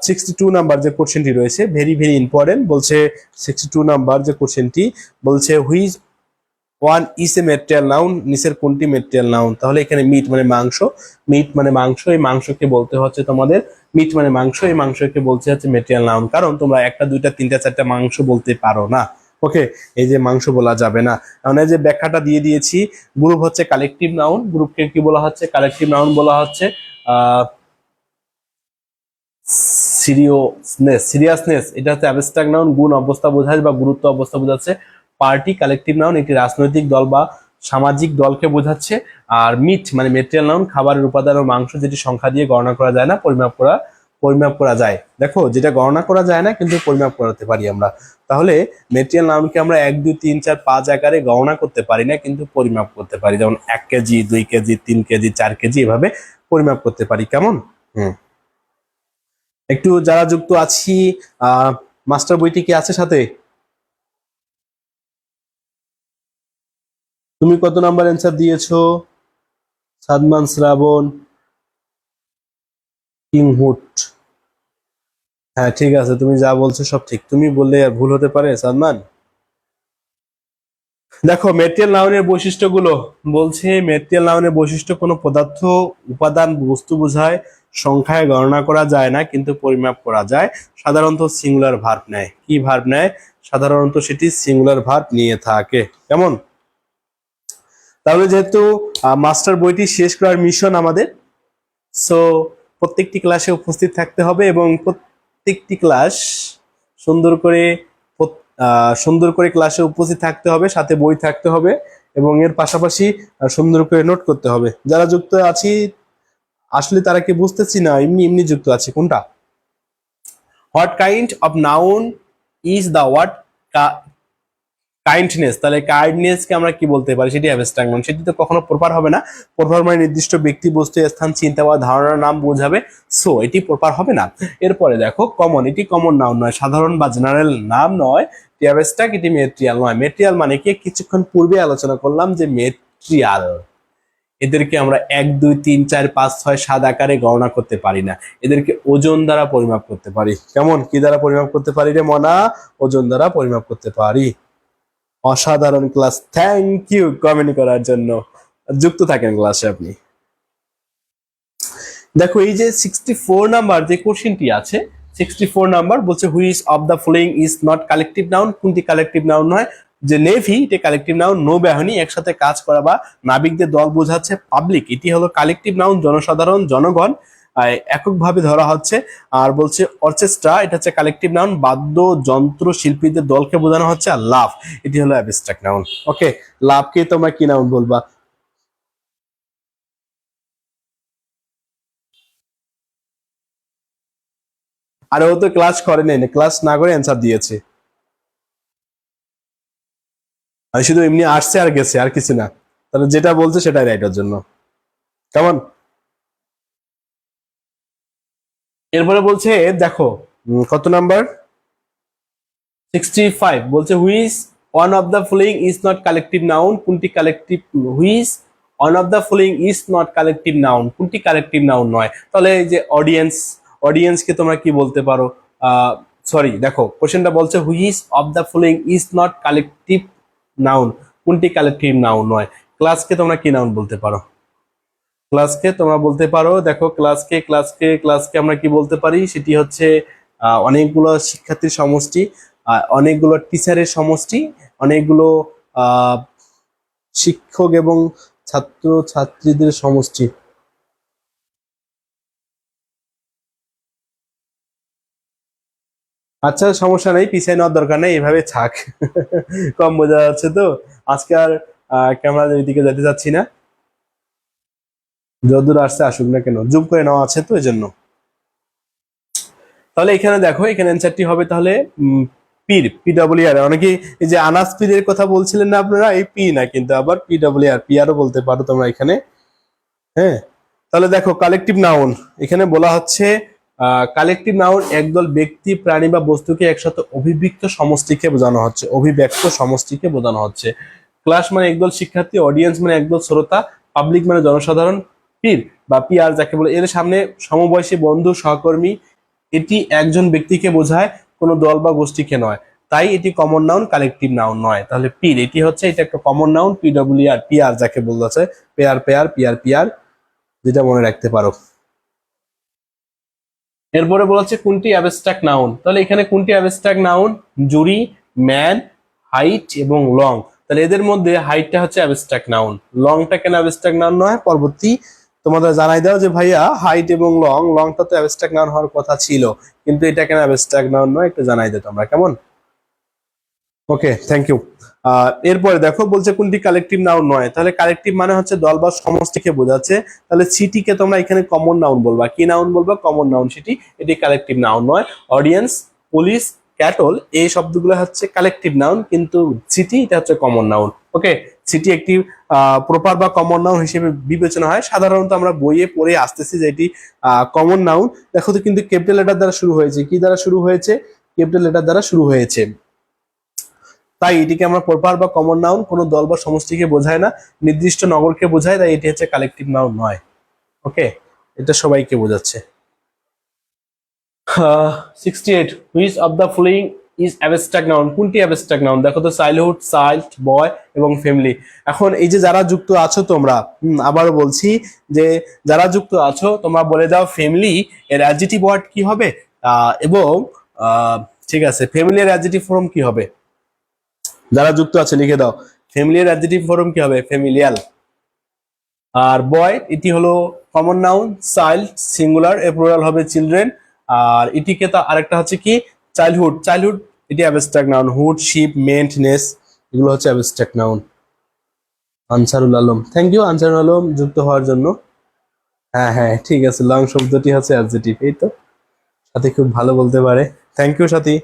62 নাম্বার যে কোশ্চেনটি রয়েছে, ভেরি ভেরি ইম্পর্টেন্ট। বলছে 62 নাম্বার যে কোশ্চেনটি বলছে which one is a material noun, নিচের কোনটি ম্যাটেরিয়াল নাউন? তাহলে এখানে মিট মানে মাংস, মিট মানে মাংস, এই মাংসকে বলতে হচ্ছে তোমাদের মিট মানে মাংস, এই মাংসকে বলতে হচ্ছে ম্যাটেরিয়াল নাউন। কারণ তোমরা একটা দুইটা তিনটা চারটা মাংস বলতে পারো না। ওকে, এই যে মাংস বলা যাবে না, কারণ এই যে ব্যাখ্যাটা দিয়ে দিয়েছি। গ্রুপ হচ্ছে কালেকটিভ নাউন, গ্রুপকে কি বলা হচ্ছে? কালেকটিভ নাউন বলা হচ্ছে। সিরিয়াসনেস, সিরিয়াসনেস এটা হচ্ছে অ্যাবস্ট্রাক্ট নাউন, গুণ অবস্থা বোঝায় বা গুরুত্ব অবস্থা বোঝাচ্ছে। পার্টি কালেকটিভ নাউন, একটি রাজনৈতিক দল বা সামাজিক দলকে বোঝাচ্ছে। আর মিট মানে মেটেরিয়াল নাউন, খাবারের উপাদান ও মাংস, যেটি সংখ্যা দিয়ে গণনা করা যায় না, পরিমাপ করা যায়। দেখো যেটা গণনা করা যায় না কিন্তু পরিমাপ করাতে পারি আমরা। তাহলে মেটেরিয়াল নাউনকে আমরা 1 2 3 4 5 আকারে গণনা করতে পারি না কিন্তু পরিমাপ করতে পারি, যেমন 1 কেজি, 2 কেজি, 3 কেজি, 4 কেজি, এভাবে পরিমাপ করতে পারি। কেমন? একটু যারা যুক্ত আছি, মাস্টার বইটি কি আছে সাথে? তুমি কত নাম্বার অ্যান্সার দিয়েছো? সাদমান শ্রাবণ, কিংহুড। হ্যাঁ ঠিক আছে, তুমি যা বলছো সব ঠিক, তুমি বললে আর ভুল হতে পারে সাদমান? দেখো মেটেরিয়াল নাউনের বৈশিষ্ট্যগুলো বলছে, মেটেরিয়াল নাউনের বৈশিষ্ট্য কোনো পদার্থ, উপাদান, বস্তু বোঝায়, সংখ্যায় গণনা করা যায় না কিন্তু পরিমাপ করা যায়, সাধারণত সিঙ্গুলার ভার্ব নেয়। কি ভার্ব নেয়? সাধারণত সেটি সিঙ্গুলার ভার্ব নিয়ে থাকে। কেমন? তাহলে যেহেতু মাস্টার বইটি শেষ করার মিশন আমাদের, সো প্রত্যেকটি ক্লাসে উপস্থিত থাকতে হবে এবং প্রত্যেকটি ক্লাস সুন্দর করে সুন্দর করে ক্লাসে উপস্থিত থাকতে হবে, সাথে বই থাকতে হবে এবং এর পাশাপাশি সুন্দর করে নোট করতে হবে। যারা যুক্ত আছি আসলে তারা কি বুঝতেছি না, এমনি এমনি যুক্ত আছে কোনটা? What kind of noun is the word kindness, তাহলে কাইন্ডনেস কে আমরা কি বলতে পারি? সেটি অ্যাবস্ট্রাক্ট নাউন, সেটি তো কখনো প্রপার হবে না। প্রপার মানে নির্দিষ্ট ব্যক্তি, বস্তু, স্থান, চিন্তা বা ধারণার নাম বোঝাবে, সো এটি প্রপার হবে না। এরপরে দেখো কমন, এটি কমন নাউন নয়, সাধারণ বা জেনারেল নাম নয়। এটি অ্যাবস্ট্রাক্ট, এটি মেটেরিয়াল নয়। মেটেরিয়াল মানে কি? কিছুক্ষণ পূর্বে আলোচনা করলাম যে মেটেরিয়াল, এদেরকে আমরা 1 2 3 4 5 6 7 আকারে গণনা করতে পারি না, এদেরকে ওজন দ্বারা পরিমাপ করতে পারি। কেমন? কি দ্বারা পরিমাপ করতে পারি রে মনা? ওজন দ্বারা পরিমাপ করতে পারি। অসাধারণ ক্লাস, থ্যাংক ইউ কমেন্ট করার জন্য। যুক্ত থাকেন ক্লাসে আপনি। দেখো এই যে 64 নাম্বার যে কোশ্চেনটি আছে, 64 নাম্বার বলছে which of the following is not collective noun, কোনটি কালেকটিভ নাউন নয়? যে নেভি, এটা কালেকটিভ নাউন। নৌবাহিনী, একসাথে কাজ করা বা নাবিকদের দল বোঝাচ্ছে। পাবলিক, এটি হলো কালেকটিভ নাউন, জনসাধারণ, জনগণ এককভাবে ধরা হচ্ছে। আর বলছে অর্কেস্ট্রা, এটা হচ্ছে কালেকটিভ নাউন, বাদ্য যন্ত্র শিল্পীদের দলকে বোঝানো হচ্ছে। আর লাভ, এটি হলো অ্যাবস্ট্রাক্ট নাউন। ওকে, লাভকে তোমরা কি নাউন বলবা? আর ও তো ক্লাস করে নেই, ক্লাস না করে অ্যান্সার দিয়েছে। আর শুধু এমনি আসছে আর গেছে, আর কিছু না। তাহলে যেটা বলছে সেটাই রাইট ওর জন্য। কেমন? এরপরে বলছে দেখো কত নাম্বার? 65 বলছে which one of the following is not collective noun, কোনটি কালেকটিভ? Which one of the following is not collective noun, কোনটি কালেকটিভ নাউন নয়? তাহলে এই যে অডিয়েন্স, অডিয়েন্সকে তোমরা কি বলতে পারো? সরি, দেখো কোশ্চেনটা বলছে which of the following is not collective noun, কোনটি কালেকটিভ নাউন নয়? ক্লাসকে তোমরা কি নাউন বলতে পারো? ক্লাসকে তোমরা বলতে পারো, দেখো ক্লাসকে আমরা কি বলতে পারি? সেটি হচ্ছে অনেকগুলো শিক্ষার্থীর সমষ্টি, অনেকগুলো টিচারের সমষ্টি, অনেকগুলো আহ শিক্ষক এবং ছাত্র ছাত্রীদের সমষ্টি। আচ্ছা সমস্যা নেই, পিছিয়ে নেওয়ার দরকার নেই, এভাবে থাক। কম বোঝা যাচ্ছে তো আজকে, আর ক্যামেরার দিকে যেতে চাচ্ছি না। যতদূর আসছে আসুক না কেন, জুম করে নেওয়া আছে তো এই জন্য। তাহলে এখানে দেখো, এখানে অ্যান্সারটি হবে তাহলে পির, পিডব্লিউআর। অনেকে এই যে আনাস পীরের কথা বলছিলেন না আপনারা, এই পি না কিন্তু, আবার পিডব্লিউআর, পিআরও বলতে পারো তোমরা এখানে। হ্যাঁ, তাহলে দেখো কালেকটিভ নাউন এখানে বলা হচ্ছে কালেকটিভ নাউন একদল ব্যক্তি, প্রাণী বা বস্তুকে একসাথে অভিব্যক্ত সমষ্টিকে বোঝানো হচ্ছে, অভিব্যক্ত সমষ্টিকে বোঝানো হচ্ছে। ক্লাস মানে একদল শিক্ষার্থী, অডিয়েন্স মানে একদল শ্রোতা, পাবলিক মানে জনসাধারণ, পীর বা পিআর যাকে বলে এর সামনে সমবয়সী বন্ধু সহকর্মী। এটি একজন ব্যক্তিকে বোঝায়, কোনো দল বা গোষ্ঠীকে নয়, তাই এটি কমন নাউন, কালেকটিভ নাউন নয়। তাহলে পীর এটি হচ্ছে, এটা একটা কমন নাউন, পিডব্লিউআর, পিআর যাকে বলছে, পেয়ার পেয়ার পিআর পিআর, যেটা মনে রাখতে পারো। এরপরে বলা হচ্ছে কোনটি অ্যাবস্ট্রাক্ট নাউন, তাহলে এখানে কোনটি অ্যাবস্ট্রাক্ট নাউন? জুরি, ম্যান, হাইট এবং লং। তাহলে এদের মধ্যে হাইটটা হচ্ছে অ্যাবস্ট্রাক্ট নাউন, লংটা কেন অ্যাবস্ট্রাক্ট নাউন নয়? পরবর্তী তোমাদের জানাই দাও যে ভাইয়া হাইট এবং লংটা তো অ্যাবস্ট্রাক্ট নাউন হওয়ার কথা ছিল, কিন্তু এটা কেন অ্যাবস্ট্রাক্ট নাউন নয় একটু জানাই দাও তোমরা, কেমন? ওকে, থ্যাংক ইউ। এরপরে দেখো বলছে কোনটি কালেকটিভ নাউন নয়, তাহলে কালেকটিভ মানে হচ্ছে দল বা সমষ্টিকে বোঝাচ্ছে। তাহলে সিটিকে তোমরা এখানে কমন নাউন বলবা, কি নাউন বলবা? কমন নাউন সিটি, এটি কালেকটিভ নাউন নয়। অডিয়েন্স, পুলিশ, ক্যাটল, এই শব্দগুলো হচ্ছে কালেকটিভ নাউন, কিন্তু সিটি এটা হচ্ছে কমন নাউন। ওকে, সিটি একটি প্রপার বা কমন নাউন হিসেবে বিবেচনা হয়। সাধারণত আমরা বইয়ে পড়ে আসতেছি যে এটি কমন নাউন। দেখো তো, কিন্তু ক্যাপিটাল লেটার দ্বারা শুরু হয়েছে, কি দ্বারা শুরু হয়েছে? ক্যাপিটাল লেটার দ্বারা শুরু হয়েছে, তাই এটিকে আমরা প্রপার বা কমন নাউন, কোনো দল বা সমষ্টিকে বোঝায় না, নির্দিষ্ট নগরকে বোঝায়, তাই এটি হচ্ছে কালেকটিভ নাউন নয়। ওকে, এটা সবাইকে বোঝাচ্ছে। 68 which of the following is abstract noun, কোনটি অ্যাবস্ট্রাক্ট নাউন? দেখো তো, চাইল্ডহুড, চাইল্ড, বয় এবং ফ্যামিলি। এখন এই যে যারা যুক্ত আছো তোমরা, আবারও বলছি যে যারা যুক্ত আছো তোমরা বলে দাও ফ্যামিলি এর অ্যাডজেক্টিভ ওয়ার্ড কি হবে, এবং ঠিক আছে, ফ্যামিলি এর অ্যাডজেক্টিভ ফর্ম কি হবে? যারা যুক্ত আছে লিখে দাও, ফ্যামিলিয়ার অ্যাডজেক্টিভ ফর্ম কি হবে? ফ্যামিলিয়াল। আর বয় এটি হলো কমন নাউন, চাইল্ড সিঙ্গুলার, এর প্লুরাল হবে চিলড্রেন। আর এটিকে তো আরেকটা হচ্ছে কি চাইল্ডহুড, চাইল্ডহুড এটি abstract noun, hood, ship, ment, ness এগুলো হচ্ছে abstract noun. Ansarul Alam, thank you Ansarul Alam যুক্ত হওয়ার জন্য। হ্যাঁ হ্যাঁ ঠিক আছে, লং শব্দটি হচ্ছে অ্যাডজেক্টিভ, এই তো সাথী খুব ভালো বলতে পারে, thank you Sathi.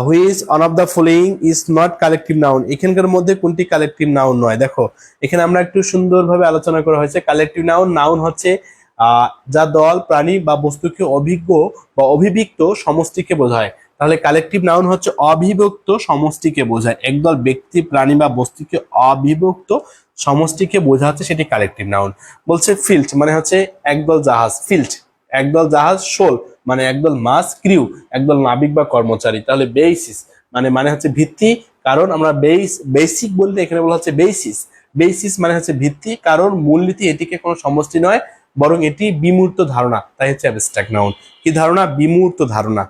Which on of the following is not collective noun, এখানকার মধ্যে কোনটি কালেকটিভ নাউন নয়? দেখো এখানে আমরা একটু সুন্দরভাবে আলোচনা করা হয়েছে। কালেকটিভ নাউন, নাউন হচ্ছে যা দল, প্রাণী বা বস্তুকে অভিজ্ঞ বা অভিব্যক্ত সমষ্টিকে বোঝায়। তাহলে কালেকটিভ নাউন হচ্ছে অবিভক্ত সমষ্টিকে বোঝায়, একদল ব্যক্তি, প্রাণী বা বস্তুকে অবিভক্ত সমষ্টিকে বোঝাচ্ছে, সেটি কালেকটিভ নাউন। বলছে ফিল্ড মানে হচ্ছে একদল জাহাজ, ফিল্ড একদল জাহাজ, শোল মানে একদল মাছ, ক্রিউ একদল নাবিক বা কর্মচারী। তাহলে বেসিস মানে মানে হচ্ছে ভিত্তি, কারণ আমরা বেসিক বলতে এখানে বলা হচ্ছে বেসিস। বেসিস মানে হচ্ছে ভিত্তি, কারণ মূলনীতি এটিকে কোনো সমষ্টি নয়, বরং এটি বিমূর্ত ধারণা, তাই হচ্ছে অ্যাবস্ট্রাক্ট নাউন। কি ধারণা? বিমূর্ত ধারণা।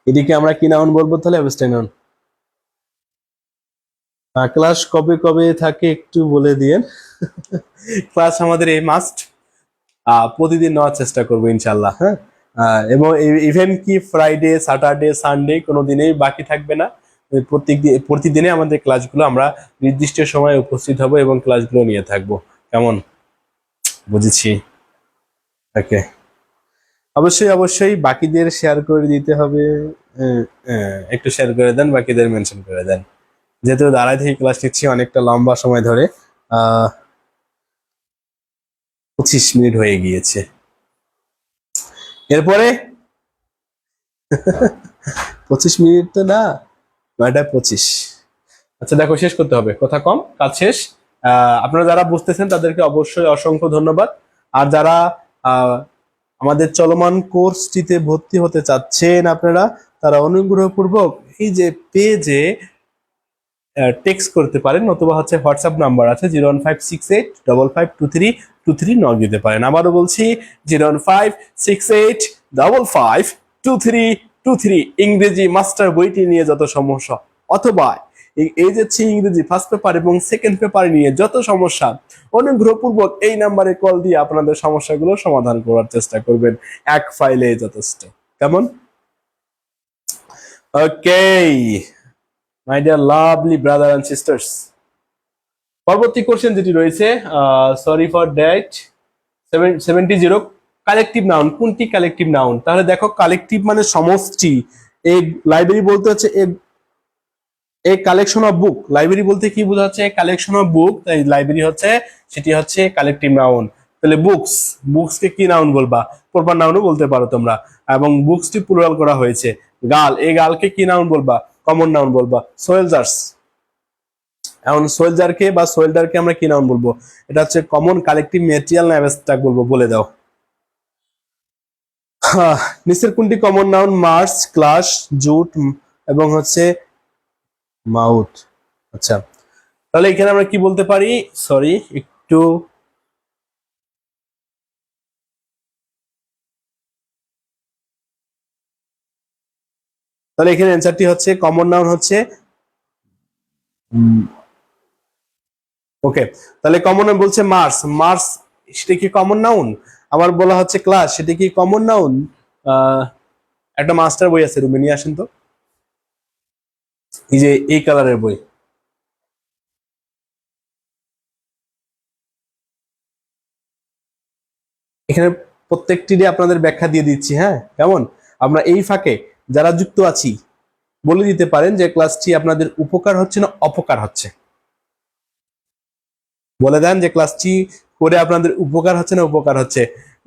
এটিকে আমরা কি নাউন বলবো? তাহলে অ্যাবস্ট্রাক্ট নাউন। ক্লাস কবে কবে থাকে একটু বলে দিয়েন। ক্লাস আমাদের এই মাস্ট প্রতিদিন নেওয়ার চেষ্টা করবো ইনশাল্লাহ, হ্যাঁ। এবং ইভেন কি ফ্রাইডে, স্যাটারডে, সানডে কোনো দিনেই বাকি থাকবে না। প্রতিদিনে আমাদের ক্লাসগুলো আমরা নির্দিষ্ট সময়ে উপস্থিত হব এবং ক্লাসগুলো নিয়ে থাকবো। কেমন? বুঝেছি। ওকে, অবশ্যই অবশ্যই বাকিদের শেয়ার করে দিতে হবে। একটু শেয়ার করে দেন, বাকিদের মেনশন করে দেন। যেহেতু দাঁড়ায় থেকে ক্লাস নিচ্ছি অনেকটা লম্বা সময় ধরে, 25 মিনিট হয়ে গিয়েছে। এরপরে 25 মিনিট তো না, 9:25। আচ্ছা দেখো, শেষ করতে হবে, কথা কম কাজ শেষ। আপনারা যারা বুঝতেছেন তাদেরকে অবশ্যই অসংখ্য ধন্যবাদ। আর যারা আমাদের চলমান কোর্সটিতে ভর্তি হতে চাচ্ছেন আপনারা, তারা অনুগ্রহপূর্বক এই যে পেজে টেক্সট করতে পারেন, অথবা হচ্ছে হোয়াটসঅ্যাপ নাম্বার আছে 01568552323 নক দিতে পারেন। আবারও বলছি 01568552323। ইংরেজি মাস্টার বইটি নিয়ে যত সমস্যা, অথবা এই যে ইংরেজি ফার্স্ট পেপার এবং সেকেন্ড পেপার নিয়ে যত সমস্যা, অনুগ্রহপূর্বক এই নাম্বারে কল দিয়ে আপনাদের সমস্যাগুলো সমাধান করার চেষ্টা করবেন, এক ফাইলে যথেষ্ট। কেমন? Okay my dear lovely brother and sisters, পরবর্তী কোশ্চেন যেটি রয়েছে, sorry for that, 70, collective noun কোনটি কালেকটিভ নাউন? তাহলে দেখো কালেকটিভ মানে সমষ্টি। এই লাইব্রেরি বলতে হচ্ছে a collection of book, library বলতে কি বোঝাচ্ছে? কালেকশন অফ বুক, তাই লাইব্রেরি হচ্ছে সেটি হচ্ছে কালেকটিভ নাউন। তাহলে বুকস, বুকসকে কি নাউন বলবা? প্রপার নাউনও বলতে পারো তোমরা, এবং বুকসটি প্লুরাল করা হয়েছে। গার্ল, এই গার্লকে কি নাউন বলবা? কমন নাউন বলবা। সোয়েলজার্স, এখন সোয়েলজারকে বা সোয়েলডারকে আমরা কি নাউন বলবো? এটা হচ্ছে কমন, কালেকটিভ, ম্যাটেরিয়াল না অ্যাবস্ট্রাক্ট বলবো? বলে দাও। নিচের কোনটি common noun? March, class, jute এবং হচ্ছে মাউথ। আচ্ছা, তাহলে এখানে আমরা কি বলতে পারি? সরি একটু, তাহলে এখানে অ্যান্সারটি হচ্ছে কমন নাউন হচ্ছে ওকে। তাহলে কমন নাউন বলছে মার্চ, মার্চ সেটা কি কমন নাউন? আবার বলা হচ্ছে ক্লাস, সেটা কি কমন নাউন? একটা মাস্টার বই আছে, রুমে নিয়ে আসেন তো, এই যে এই কালারের বই। এখানে প্রত্যেকটিরই আপনাদের ব্যাখ্যা দিয়ে দিচ্ছি, হ্যাঁ। কেমন? আমরা এই ফাঁকে যারা যুক্ত আছি বলে দিতে পারেন যে ক্লাসটি আপনাদের উপকার হচ্ছে না অপকার হচ্ছে? বলে দেন যে ক্লাসটি করে আপনাদের উপকার হচ্ছে না উপকার হচ্ছে?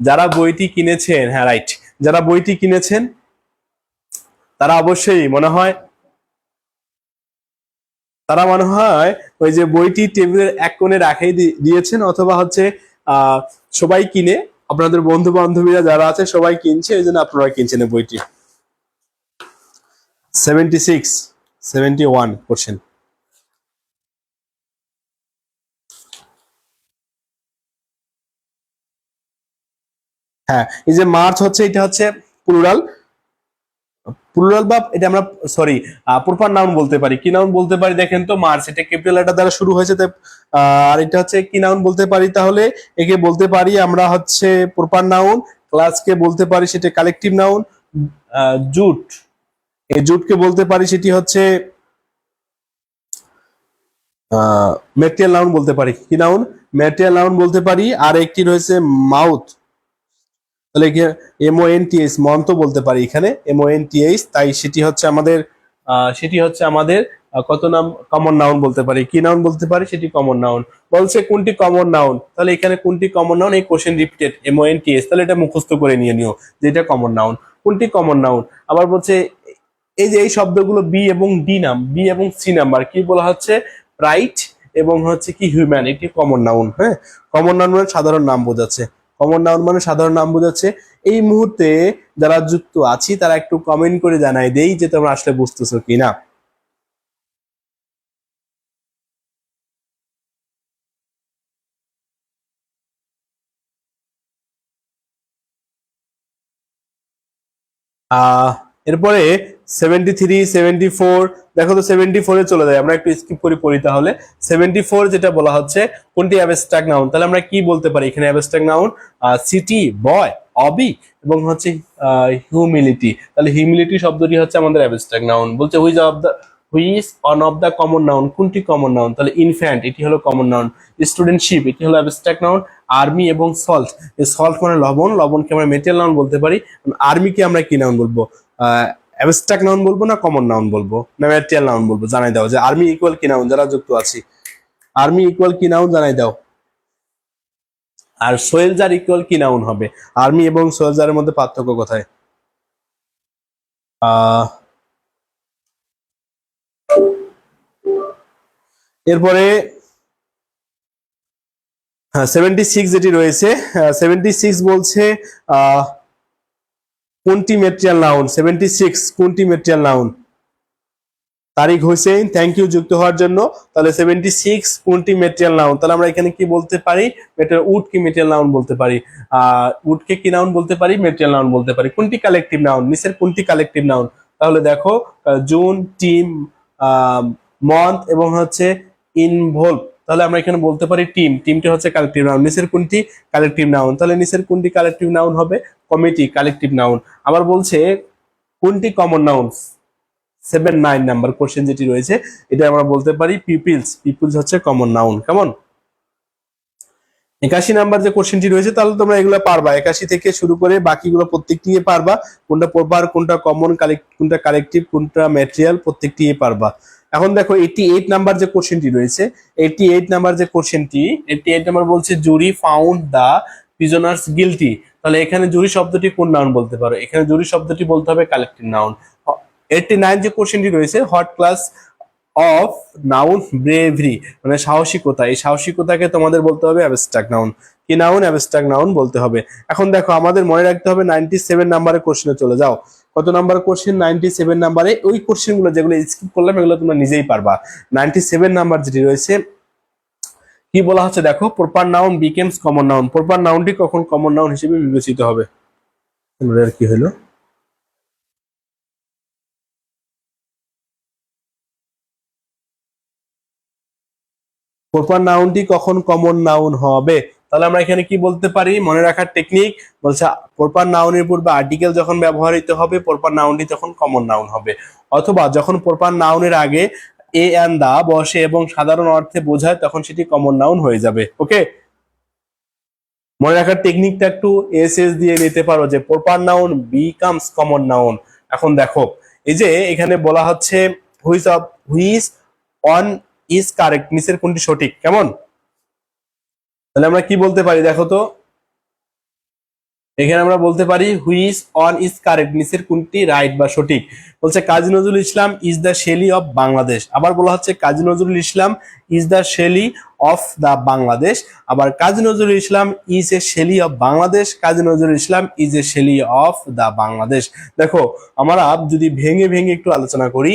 যারা বইটি কিনেছেন, হ্যাঁ রাইট, যারা বইটি কিনেছেন তারা অবশ্যই মনে হয়, তারা মনে হয় ওই যে বইটি টেবিলের এক কোণে রাখাই দিয়েছেন, অথবা হচ্ছে আহ সবাই কিনে, আপনাদের বন্ধু বান্ধবীরা যারা আছে সবাই কিনছে, এই জন্য আপনারা কিনছেন এই বইটি। 76, 71 কোশ্চেন। হ্যাঁ, এই যে মার্চ হচ্ছে, এটা হচ্ছে প্লুরাল, প্লুরাল বা এটা আমরা সরি প্রপার নাউন বলতে পারি। কি নাউন বলতে পারি দেখেন তো, মার্চ এটা ক্যাপিটাল লেটার দ্বারা শুরু হয়েছে, আর এটা হচ্ছে কি নাউন বলতে পারি, তাহলে একে বলতে পারি আমরা হচ্ছে প্রপার নাউন। ক্লাসকে বলতে পারি সেটা কালেকটিভ নাউন। জুট, এই জুটকে বলতে পারি সেটি হচ্ছে ম্যাটেরিয়াল নাউন বলতে পারি। কি নাউন? ম্যাটেরিয়াল নাউন বলতে পারি। আর একটি রয়েছে মাউথ, তাহলে MONTH মন্ত্র বলতে পারি এখানে MONTH, তাই সেটি হচ্ছে আমাদের কত নাম কমন নাউন বলতে পারি। কি নাউন বলতে পারি? সেটি কমন নাউন। বলছে কোনটি কমন নাউন, তাহলে এখানে কোনটি কমন নাউন, এই কোশ্চেন রিপিটেড MONTH, তাহলে এটা মুখস্থ করে নিয়ে নিও যে এটা কমন নাউন। কোনটি কমন নাউন? আবার বলছে এই যে এই শব্দগুলো বি এবং ডি নাম, বি এবং সি নাম্বার কি বলা হচ্ছে? প্রাইট এবং হচ্ছে কি হিউম্যান, এটি কমন নাউন। হ্যাঁ, কমন নাউন মানে সাধারণ নাম বোঝাচ্ছে। কমন নাউন মানে সাধারণ নাম বোঝাচ্ছে। এই মুহূর্তে যারা যুক্ত আছি তারা একটু কমেন্ট করে জানাই দেই যে তোমরা আসলে বুঝতেছো কিনা। এরপরে 73, 74, দেখো তো 74 এ চলে যায়, আমরা একটু স্কিপ করে পড়ি তাহলে। 74 যেটা বলা হচ্ছে কোনটি অ্যাবস্ট্রাক্ট নাউন, তাহলে আমরা কি বলতে পারি এখানে? অ্যাবস্ট্রাক্ট নাউন সিটি, বয়, অবি এবং হচ্ছে হিউমিলিটি। তাহলে হিউমিলিটি শব্দটি হচ্ছে আমাদের অ্যাবস্ট্রাক্ট নাউন। বলছে which one of the common noun, কোনটি কমন নাউন? তাহলে ইনফ্যান্ট, এটি হলো কমন নাউন। স্টুডেন্টশিপ, এটি হলো অ্যাবস্ট্রাক্ট নাউন। আর্মি এবং সল্ট, এই সল্ট মানে লবণ, লবণকে আমরা মেটেরিয়াল নাউন বলতে পারি। আর্মিকে আমরা কি নাউন বলবো? অ্যাবস্ট্রাক্ট নাউন বলবো না কমন নাউন বলবো না ম্যাটেরিয়াল নাউন বলবো? জানাই দাও যে আর্মি ইকুয়াল কি নাউন, যারা যুক্ত আছি। আর্মি ইকুয়াল কি নাউন জানাই দাও। আর সোয়েলজার ইকুয়াল কি নাউন হবে? আর্মি এবং সোয়েলজারের মধ্যে পার্থক্য কোথায়? এরপরে 76 যেটি রয়েছে, 76 বলছে কোনটি ম্যাটেরিয়াল নাউন? 76 কোনটি material noun? Tarik Hossain, thank you যুক্ত হওয়ার জন্য। তাহলে 76 কোনটি ম্যাটেরিয়াল নাউন? তাহলে আমরা এখানে কি বলতে পারি? উড কি ম্যাটেরিয়াল নাউন বলতে পারি? উডকে কি নাউন বলতে পারি? ম্যাটেরিয়াল নাউন বলতে পারি। কোনটি কালেকটিভ নাউন? নিচের কোনটি কালেকটিভ নাউন? তাহলে দেখো জুন, টিম, মন্থ এবং হচ্ছে ইনভলভ, তাহলে আমরা এখানে বলতে পারি টিম, টিমটি হচ্ছে কালেকটিভ নাউন। নিচের কোনটি কালেকটিভ নাউন? তাহলে নিচের কোনটি কালেকটিভ নাউন হবে? Committee collective noun. আবার বলছে কোনটি কমন নাউন? 79 নাম্বার কোশ্চেন যেটি রয়েছে এটা আমরা বলতে পারি পিপলস, পিপলস হচ্ছে কমন নাউন। কেমন? 81 নাম্বার যে কোশ্চেনটি রয়েছে, তাহলে তোমরা এগুলো পারবা, 81 থেকে শুরু করে বাকিগুলো প্রত্যেকটি পারবা। কোনটা প্রপার, কোনটা কমন, কোনটা কালেকটিভ, কোনটা ম্যাটেরিয়াল, প্রত্যেকটি পারবা। এখন দেখো 88 নাম্বার যে কোশ্চেনটি রয়েছে, 88 নাম্বার যে কোশ্চেনটি, 88 নাম্বার বলছে জুরি ফাউন্ড দা প্রিজনার্স গিলটি। তাহলে এখানে জুরি শব্দটি কোন নাউন বলতে পারো? এখানে জুরি শব্দটি বলতে হবে কালেকটিভ নাউন। 89 যে কোশ্চেনটি রয়েছে, হোয়াট ক্লাস অফ নাউন ব্রেভরি, মানে সাহসিকতা, এই সাহসিকতাকে তোমাদের বলতে হবে অ্যাবস্ট্রাক্ট নাউন। কি নাউন? অ্যাবস্ট্রাক্ট নাউন বলতে হবে। এখন দেখো আমাদের মনে রাখতে হবে 97 নাম্বারের কোশ্চেনে চলে যাও। কত নাম্বার কোশ্চেন? 97 নাম্বারে। ওই কোশ্চেন গুলো যেগুলো স্কিপ করলাম এগুলো তোমরা নিজেই পারবা। 97 নাম্বার যেটি রয়েছে কি বলা হচ্ছে দেখো, proper noun becomes common noun. Proper নাউনটি কখন কমন নাউন হিসেবে বিবেচিত হবে? আর কি হলো? প্রপার নাউনটি কখন কমন নাউন হবে? তাহলে আমরা এখানে কি বলতে পারি? মনে রাখার টেকনিক বলছে প্রপার নাউনের পূর্বে আর্টিকেল যখন ব্যবহৃত হবে প্রপার নাউনটি তখন কমন নাউন হবে, অথবা যখন প্রপার নাউনের আগে এ এন্ড দা বসে এবং সাধারণ অর্থে বোঝায় তখন সেটি কমন নাউন হয়ে যাবে। ওকে, মনে রাখার টেকনিকটা একটু এস দিয়ে নিতে পারো যে proper noun becomes common noun. এখন দেখো এই যে এখানে বলা হচ্ছে হুইচ অন ইজ কারেক্ট, নিচের কোনটি সঠিক? কেমন? তাহলে আমরা কি বলতে পারি দেখো তো, এখানে আমরা বলতে পারি হুইচ অন ইজ কারেক্ট, নিচের কোনটি রাইট বা সঠিক? বলছে Kazi Nazrul Islam is the Shelley of Bangladesh. আবার বলা হচ্ছে Kazi Nazrul Islam is the Shelley of the Bangladesh. আবার Kazi Nazrul Islam is a Shelley of Bangladesh, Kazi Nazrul Islam is a Shelley of the Bangladesh. দেখো আমরা যদি ভেঙে ভেঙে একটু আলোচনা করি,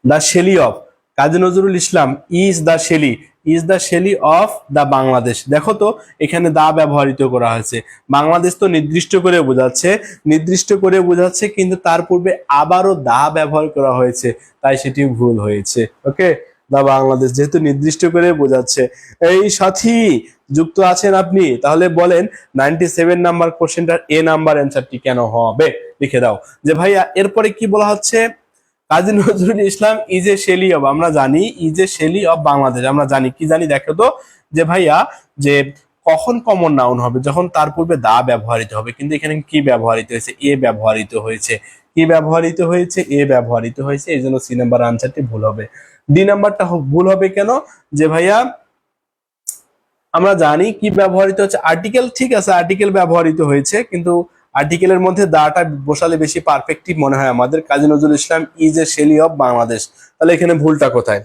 the Shelley of Kazi Nazrul Islam is the Shelley, is the Shelley of the Bangladesh. দেখো তো এখানে দা ব্যবহৃত করা হয়েছে, বাংলাদেশ তো নির্দিষ্ট করে বোঝাচ্ছে কিন্তু তার পূর্বে আবারও দা ব্যবহার করা হয়েছে, তাই সেটি ভুল হয়েছে। ওকে, দা বাংলাদেশ যেহেতু নির্দিষ্ট করে বোঝাচ্ছে। এই সাথী যুক্ত আছেন আপনি, তাহলে বলেন 97 নাম্বার কোশ্চেনটার এ নাম্বার অ্যান্সারটি কেন হবে, লিখে দাও। যে ভাইয়া এরপরে কি বলা হচ্ছে, Kazi Nazrul Islam is a Shelley of, আমরা জানি is a Shelley of Bangladesh, আমরা জানি কি জানি, দেখো তো যে ভাইয়া যে কখন কমন নাউন হবে, যখন তার পূর্বে দা ব্যবহৃত হবে, কিন্তু এখানে কি ব্যবহৃত হয়েছে, এ ব্যবহৃত হয়েছে। কি ব্যবহৃত হয়েছে, এ ব্যবহৃত হয়েছে, এই জন্য সি নাম্বার আনসারটি ভুল হবে। ডি নাম্বারটা ভুল হবে কেন, যে ভাইয়া আমরা জানি কি ব্যবহৃত হচ্ছে, আর্টিকেল, ঠিক আছে আর্টিকেল ব্যবহৃত হয়েছে, কিন্তু আর্টিকেলের মধ্যে দাটা বসালে বেশি পারফেক্টিভ মনে হয় আমাদের। Kazi Nazrul Islam is a Shelley of Bangladesh, তাহলে এখানে ভুলটা কোথায়,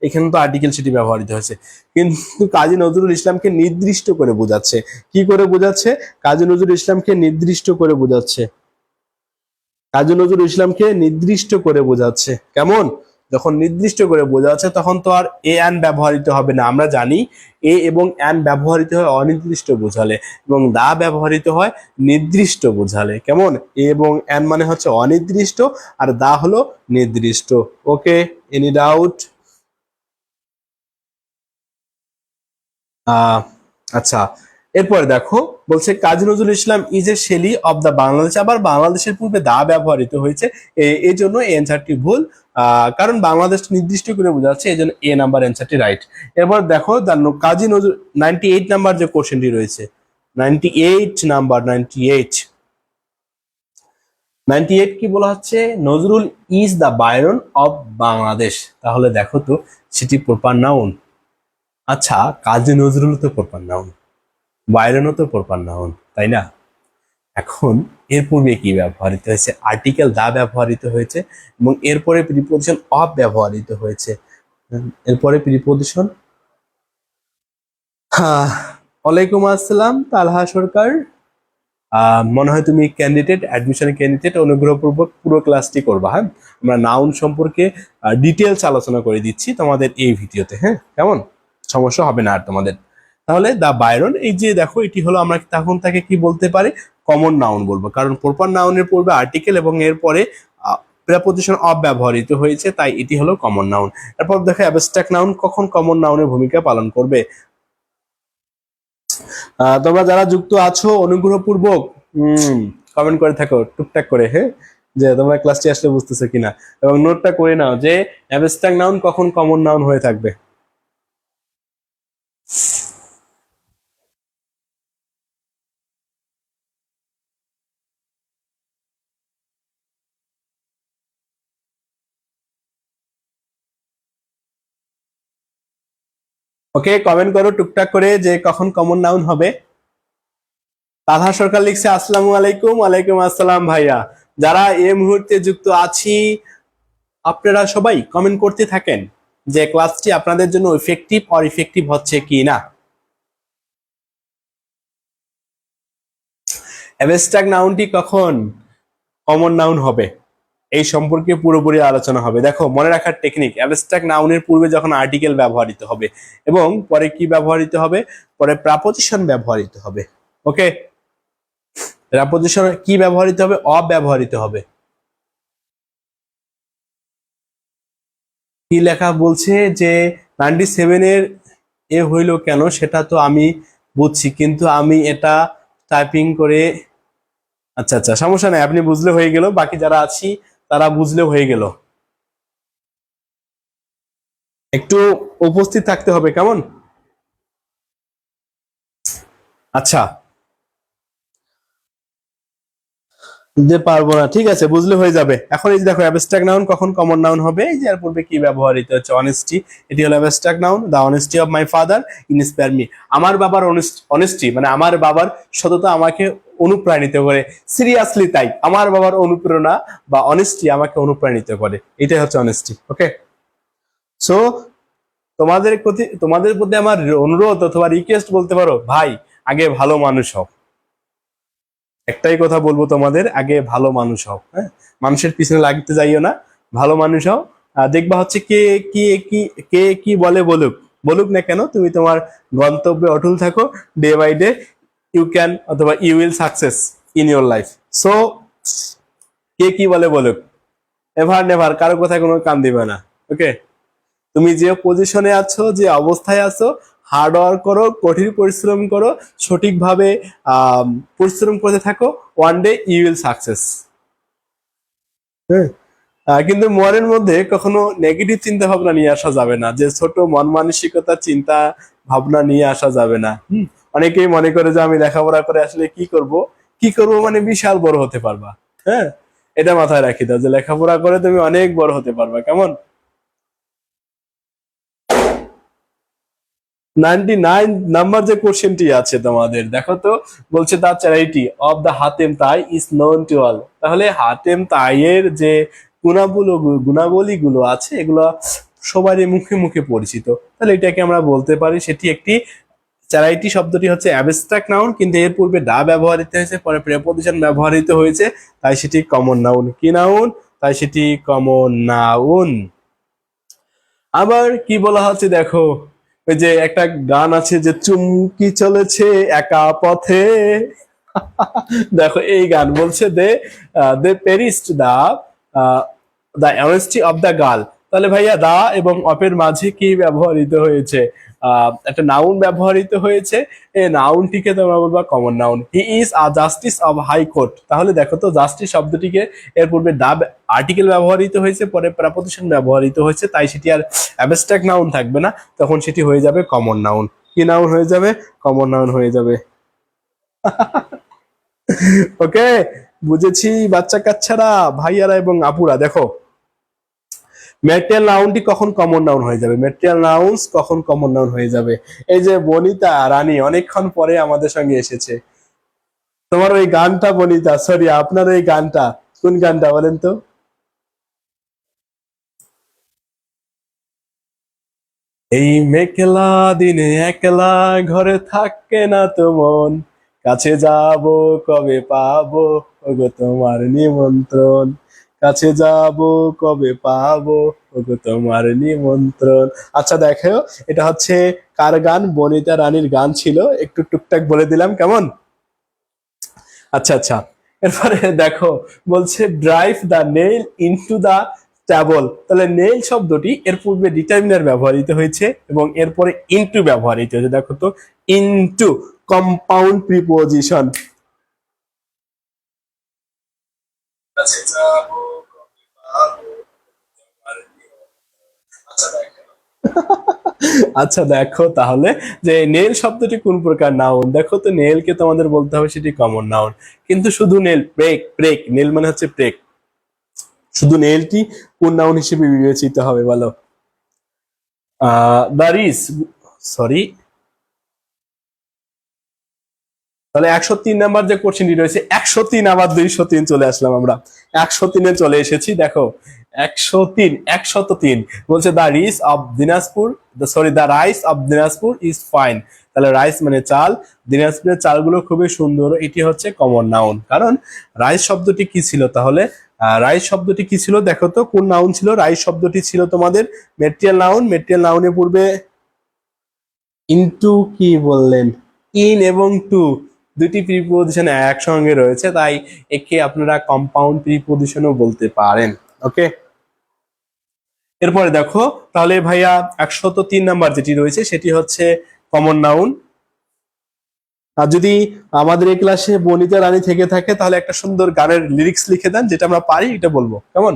এখানে তো আর্টিকেল সেটি ব্যবহৃত হয়েছে, কিন্তু কাজী নজরুল ইসলামকে নির্দিষ্ট করে বোঝাচ্ছে। কি করে বোঝাচ্ছে, কাজী নজরুল ইসলামকে নির্দিষ্ট করে বোঝাচ্ছে, কাজী নজরুল ইসলামকে নির্দিষ্ট করে বোঝাচ্ছে। কেমন, যখন নির্দিষ্ট করে বোঝা যাচ্ছে তখন তো আর এ অ্যান ব্যবহৃত হবে না, আমরা জানি এ এবং অ্যান ব্যবহৃত হয় অনির্দিষ্ট বোঝালে এবং দা ব্যবহৃত হয় নির্দিষ্ট বোঝালে। কেমন, এ এবং অ্যান মানে হচ্ছে অনির্দিষ্ট আর দা হলো নির্দিষ্ট। Okay, any doubt? আচ্ছা, এরপরে দেখো বলছে Kazi Nazrul Islam is a Shelley of the Bangladesh, আবার বাংলাদেশের পূর্বে দা ব্যবহৃত হয়েছে, এই জন্য এই অ্যান্সারটি ভুল। কারণ বাংলাদেশ নির্দিষ্ট করে বোঝাচ্ছে, এই জন্য এ নাম্বার অ্যান্সারটি রাইট। এরপর দেখো কাজী নজরুল 98 নাম্বার যে কোশ্চেনটি রয়েছে, 98 কি বলা হচ্ছে, Nazrul is the Byron of Bangladesh, তাহলে দেখো তো সেটি প্রপার নাউন। আচ্ছা, কাজী নজরুল তো প্রপার নাউন, বায়রনও তো প্রপার নাউন, তাই না? এখন এর পূর্বে কি ব্যবহৃত হয়েছে, আর্টিকেল দা ব্যবহৃত হয়েছে এবং এরপরে প্রিপোজিশন অফ ব্যবহৃত হয়েছে। এরপরে প্রিপোজিশন, ওয়ালাইকুম আসসালাম তালহা সরকার, মনে হয় তুমি অ্যাডমিশন ক্যান্ডিডেট, অনুগ্রহপূর্বক পুরো ক্লাসটি করবা। হ্যাঁ, আমরা নাউন সম্পর্কে ডিটেলস আলোচনা করে দিচ্ছি তোমাদের এই ভিডিওতে। হ্যাঁ, কেমন, সমস্যা হবে না আর তোমাদের। তাহলে দা বায়রন, এই যে দেখো এটি হলো, আমরা তখন তাকে কি বলতে পারি, কমন নাউন বলবো, কারণ প্রপার নাউনের পূর্বে আর্টিকেল এবং এরপরে প্রিপোজিশন অফ ব্যবহৃত হয়েছে, তাই এটি হলো কমন নাউন। এরপর দেখো অ্যাবস্ট্রাক্ট নাউন কখন কমন নাউনের ভূমিকা পালন করবে। তোমরা যারা যুক্ত আছো অনুগ্রহপূর্বক কমেন্ট করে থাকো টুকটাক করে, হ্যাঁ, যে তোমরা ক্লাসটি আসলে বুঝতেছো কিনা, এবং নোটটা করে নাও যে অ্যাবস্ট্রাক্ট নাউন কখন কমন নাউন হয়ে থাকবে। ওকে, কমেন্ট করো টুকটাক করে যে কখন কমন নাউন হবে। তালহা সরকার লিখছে আসসালামু আলাইকুম। ওয়ালাইকুম আসসালাম ভাইয়া। যারা এই মুহূর্তে যুক্ত আছি আপনারা সবাই কমেন্ট করতে থাকেন যে ক্লাসটি আপনাদের জন্য ইফেক্টিভ হচ্ছে কি না। অ্যাবস্ট্রাক্ট নাউনটি কখন কমন নাউন হবে এই সম্পর্কে পুরোপুরি আলোচনা হবে। দেখো মনে রাখার টেকনিক, অ্যাবস্ট্রাক্ট নাউনের পূর্বে যখন আর্টিকেল ব্যবহৃত হবে এবং পরে কি ব্যবহৃত হবে, পরে প্রাপোজিশন ব্যবহৃত হবে। ওকে, প্রাপোজিশন কি ব্যবহৃত হবে, অব ব্যবহৃত হবে। কি লেখা বলছে যে 97 এর এ হইল কেন, সেটা তো আমি বুঝছি, কিন্তু আমি এটা টাইপিং করে, আচ্ছা আচ্ছা সমস্যা নাই, আপনি বুঝলে হয়ে গেল, বাকি যারা আছি তারা বুঝলেও হয়ে গেল। একটু উপস্থিত থাকতে হবে, কেমন? আচ্ছা, যে পারবো না, ঠিক আছে, বুঝলে হয়ে যাবে। এখন এই যে দেখো অ্যাবস্ট্রাক্ট নাউন কখন কমন নাউন হবে, এই যে এর পূর্বে কি ব্যবহৃত হচ্ছে, অনেস্টি, এটি হলো abstract noun. The honesty of my father inspire me, আমার বাবার অনেস্টি মানে আমার বাবার সততা আমাকে অনুপ্রাণিত করে, সিরিয়াসলি তাই, আমার বাবার অনুপ্রেরণা বা অনেস্টি আমাকে অনুপ্রাণিত করে, এটাই হচ্ছে অনেস্টি। ওকে, সো তোমাদের প্রতি আমার অনুরোধ অথবা রিকোয়েস্ট বলতে পারো, ভাই আগে ভালো মানুষ হও। একটাই কথা বলবো তোমাদের, আগে ভালো মানুষ হও। হ্যাঁ, মানুষের পিছনে লাগতে যাইও না, ভালো মানুষ হও। দেখবা হচ্ছে কে কি বলে বলুক, বলুক না কেন, তুমি তোমার গন্তব্যে অটল থাকো। Day by day you can অথবা you will success in your life. So কে কি বলে বলুক, এভার নেভার কারো কথায় কোনো কান দিবে না। ওকে, তুমি যে পজিশনে আছো, যে অবস্থায় আছো, হার্ড ওয়ার্ক করো, কঠিন পরিশ্রম করো, সঠিকভাবে পরিশ্রম করতে থাকো, one day you will success. হ্যাঁ, কিন্তু মনের মধ্যে কখনো নেগেটিভ চিন্তা ভাবনা নিয়ে আসা যাবে না, যে ছোট মন মানসিকতা চিন্তা ভাবনা নিয়ে আসা যাবে না। অনেকেই মনে করে যে আমি লেখাপড়া করে আসলে কি করব, কি করব মানে বিশাল বড় হতে পারবা। হ্যাঁ, এটা মাথায় রাখি দাও যে লেখাপড়া করে তুমি অনেক বড় হতে পারবা। কেমন? 99 নাম্বার যে কোশ্চেনটি আছে তোমাদের, দেখো তো, বলছে দা চ্যারিটি অফ দা হাতেম তাই ইজ নোন টু অল। তাহলে হাতেম তাইয়ের যে গুণাবলী গুলো আছে, এগুলো সবারই মুখে মুখে পরিচিত। তাহলে এটাকে আমরা বলতে পারি সেটি একটি চ্যারিটি। শব্দটি হচ্ছে অ্যাবস্ট্রাক্ট নাউন, কিন্তু এর পূর্বে দা ব্যবহৃত হয়েছে, পরে প্রেপোজিশন ব্যবহৃত হয়েছে, তাই সেটি কমন নাউন। কি নাউন? তাই সেটি কমন নাউন। আবার কি বলা হচ্ছে দেখো, ওই যে একটা গান আছে যে চুমকি চলেছে একা পথে। দেখো এই গান বলছে they they praised the the honesty of the girl. তাহলে ভাইয়া দা এবং অপের মাঝে কি ব্যবহৃত হয়েছে? একটা নাউন ব্যবহৃত হয়েছে। এই নাউনটিকে তোমরা বলবা common noun. He is a justice of high court. তাহলে দেখো তো, জাস্টিস শব্দটিকে এর পূর্বে দা আর্টিকেল ব্যবহৃত হয়েছে, পরে প্রেপোজিশন ব্যবহৃত হয়েছে, তাই সেটি আর অ্যাবস্ট্রাক্ট নাউন থাকবে না, তখন সেটি হয়ে যাবে কমন নাউন। কি নাউন হয়ে যাবে? কমন নাউন হয়ে যাবে। ওকে, বুঝেছি বাচ্চা কাচ্চারা, ভাইয়ারা এবং আপুরা। দেখো, ম্যাটেরিয়াল নাউনটি কখন কমন নাউন হয়ে যাবে? ম্যাটেরিয়াল নাউন্স কখন কমন নাউন হয়ে যাবে? এই যে বনিতা রানী অনেকক্ষণ পরে আমাদের সঙ্গে এসেছে। তোমার ওই গানটা, বনিতা সরি, আপনার ওই গানটা কোন গানটা বলেন তো? এই মেঘলা দিনে একলা ঘরে থাকে না তো মন, কাছে যাব কবে পাবো ওগো তোমার নিমন্ত্রণ, কাছে যাব কবে পাবো ওগো তোমার নিমন্ত্রণ। আচ্ছা দেখো, এটা হচ্ছে কার গান? বনিতা রানীর গান ছিল, একটু টুকটাক বলে দিলাম। কেমন? আচ্ছা আচ্ছা, এরপরে দেখো, বলছে drive the nail into the table. তাহলে নেইল শব্দটি এর পূর্বে ডিটারমিনার ব্যবহৃত হয়েছে এবং এরপরে ইনটু ব্যবহৃত হয়েছে। দেখো তো, ইনটু কম্পাউন্ড প্রিপোজিশন। আচ্ছা দেখো তাহলে, যে নেল শব্দটি কোন প্রকার নাউন? দেখো তো, নেলকে তোমাদের বলতে হবে সেটি কমন নাউন, কিন্তু শুধু নেল, ব্রেক ব্রেক, নেল মানে হচ্ছে ব্রেক, শুধু নেলটি কোন নাউন হিসেবে বিবেচিত হবে বলো? দারিস, সরি, তাহলে 103 নাম্বার যে কোশ্চেনটি রয়েছে, 103 আবার 203 চলে আসলাম আমরা, 103-এ চলে এসেছি। দেখো 103, 103 বলছে the rice of Dinajpur, sorry the rice of Dinajpur is fine. তাহলে রাইস মানে চাল, দিনাজপুরের চালগুলো খুবই সুন্দর, এটি হচ্ছে কমন নাউন। কারণ রাইস শব্দটি কি ছিল তাহলে? রাইস শব্দটি কি ছিল? দেখো তো কোন নাউন ছিল? রাইস শব্দটি ছিল তোমাদের মেটেরিয়াল নাউন। মেটেরিয়াল নাউনের পূর্বে ইনটু কি বললেন? ইন এবং টু দুটি প্রিপোজিশন একসঙ্গে রয়েছে, তাই একে আপনারা কম্পাউন্ড প্রিপোজিশনও বলতে পারেন। ওকে, এরপরে দেখো তাহলে ভাইয়া 103 নাম্বার যেটি রয়েছে সেটি হচ্ছে কমন নাউন। আর যদি আমাদের এই ক্লাসে বনিতা রানী থেকে থাকে, তাহলে একটা সুন্দর গানের লিরিক্স লিখে দেন, যেটা আমরা পারি এটা বলবো। কেমন?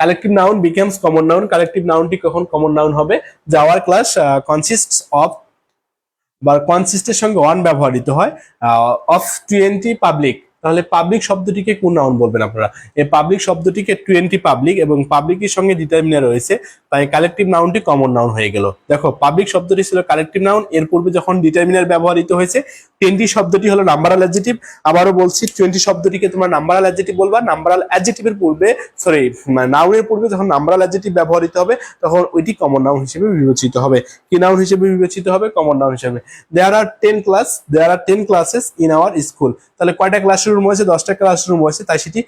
Collective noun becomes common noun. Collective নাউনটি কখন কমন নাউন হবে? যাওয়ার ক্লাস কনসিস্টস অফ বা কনসিস্টের সঙ্গে ওয়ান ব্যবহৃত হয়, অফ 20 পাবলিক। তাহলে পাবলিক শব্দটিকে কোন নাউন বলবেন আপনারা? এই পাবলিক শব্দটিকে 20 পাবলিক, এবং পাবলিকের সঙ্গে ডিটারমিনার রয়েছে, তাই কালেকটিভ নাউনটি কমন নাউন হয়ে গেল। দেখো, পাবলিক শব্দটি ছিল কালেকটিভ নাউন, এর পূর্বে যখন ডিটারমিনার ব্যবহৃত হয়েছে। 20 শব্দটি হলো নাম্বারাল অ্যাডজেক্টিভ। আবারও বলছি, 20 শব্দটিকে তোমরা নাম্বারাল অ্যাডজেক্টিভ বলবা। নাম্বারাল অ্যাডজেক্টিভের পূর্বে, সরি, নাউনের পূর্বে যখন নাম্বারাল অ্যাডজেক্টিভ ব্যবহৃত হবে, তখন ওইটি কমন নাউন হিসেবে বিবেচিত হবে। কি নাউন হিসেবে বিবেচিত হবে? কমন নাউন হিসেবে। there are 10 classes in our school। তাহলে কয়টা ক্লাসরুম হয়েছে? 10টা ক্লাসরুম হয়েছে, তাই সেটি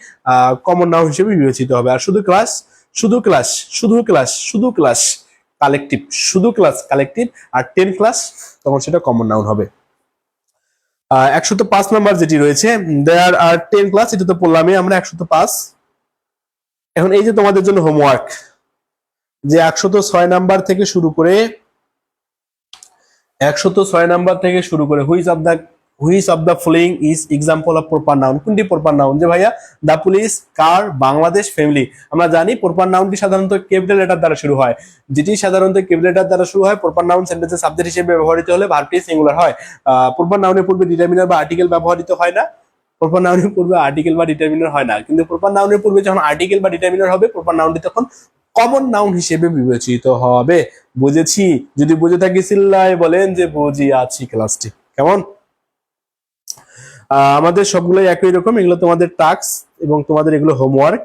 কমন নাউন হিসেবে বিবেচিত হবে। আর শুধু ক্লাস, শুধু ক্লাস, শুধু ক্লাস, শুধু ক্লাস, কালেকটিভ, শুধু ক্লাস কালেকটিভ, আর 10 ক্লাস তখন সেটা কমন নাউন হবে। 105 নাম্বার যেটি রয়েছে, দেয়ার আর 10 ক্লাস, এটা তো বললামই আমরা 105। এখন এই যে তোমাদের জন্য হোমওয়ার্ক, যে 106 নাম্বার থেকে শুরু করে 106 নাম্বার থেকে শুরু করে which of the following is example of proper noun, কোনটি প্রপার নাউন? যে ভাইয়া দা পুলিশ, কার, বাংলাদেশ, ফ্যামিলি। আমরা জানি প্রপার নাউনটি সাধারণত ক্যাপিটাল লেটার দ্বারা শুরু হয়, যেটি সাধারণত ক্যাপিটাল লেটার দ্বারা শুরু হয়। প্রপার নাউন সেন্টেন্সে সাবজেক্ট হিসেবে ব্যবহৃত হলে ভার্বটি সিঙ্গুলার হয়। প্রপার নাউনের পূর্বে ডিটারমিনার বা আর্টিকেল ব্যবহৃত হয় না। প্রপার নাউনের পূর্বে আর্টিকেল বা ডিটারমিনার হয় না, কিন্তু প্রপার নাউনের পূর্বে যখন আর্টিকেল বা ডিটারমিনার হবে, প্রপার নাউনটি তখন কমন নাউন হিসেবে বিবেচিত হবে। বুঝেছি? যদি বুঝে থাকি চিল্লায় বলেন যে বুঝি আছি। ক্লাসটি কেমন? আমাদের সবগুলোই একই রকম, এগুলো তোমাদের টাস্ক এবং তোমাদের এগুলো হোমওয়ার্ক।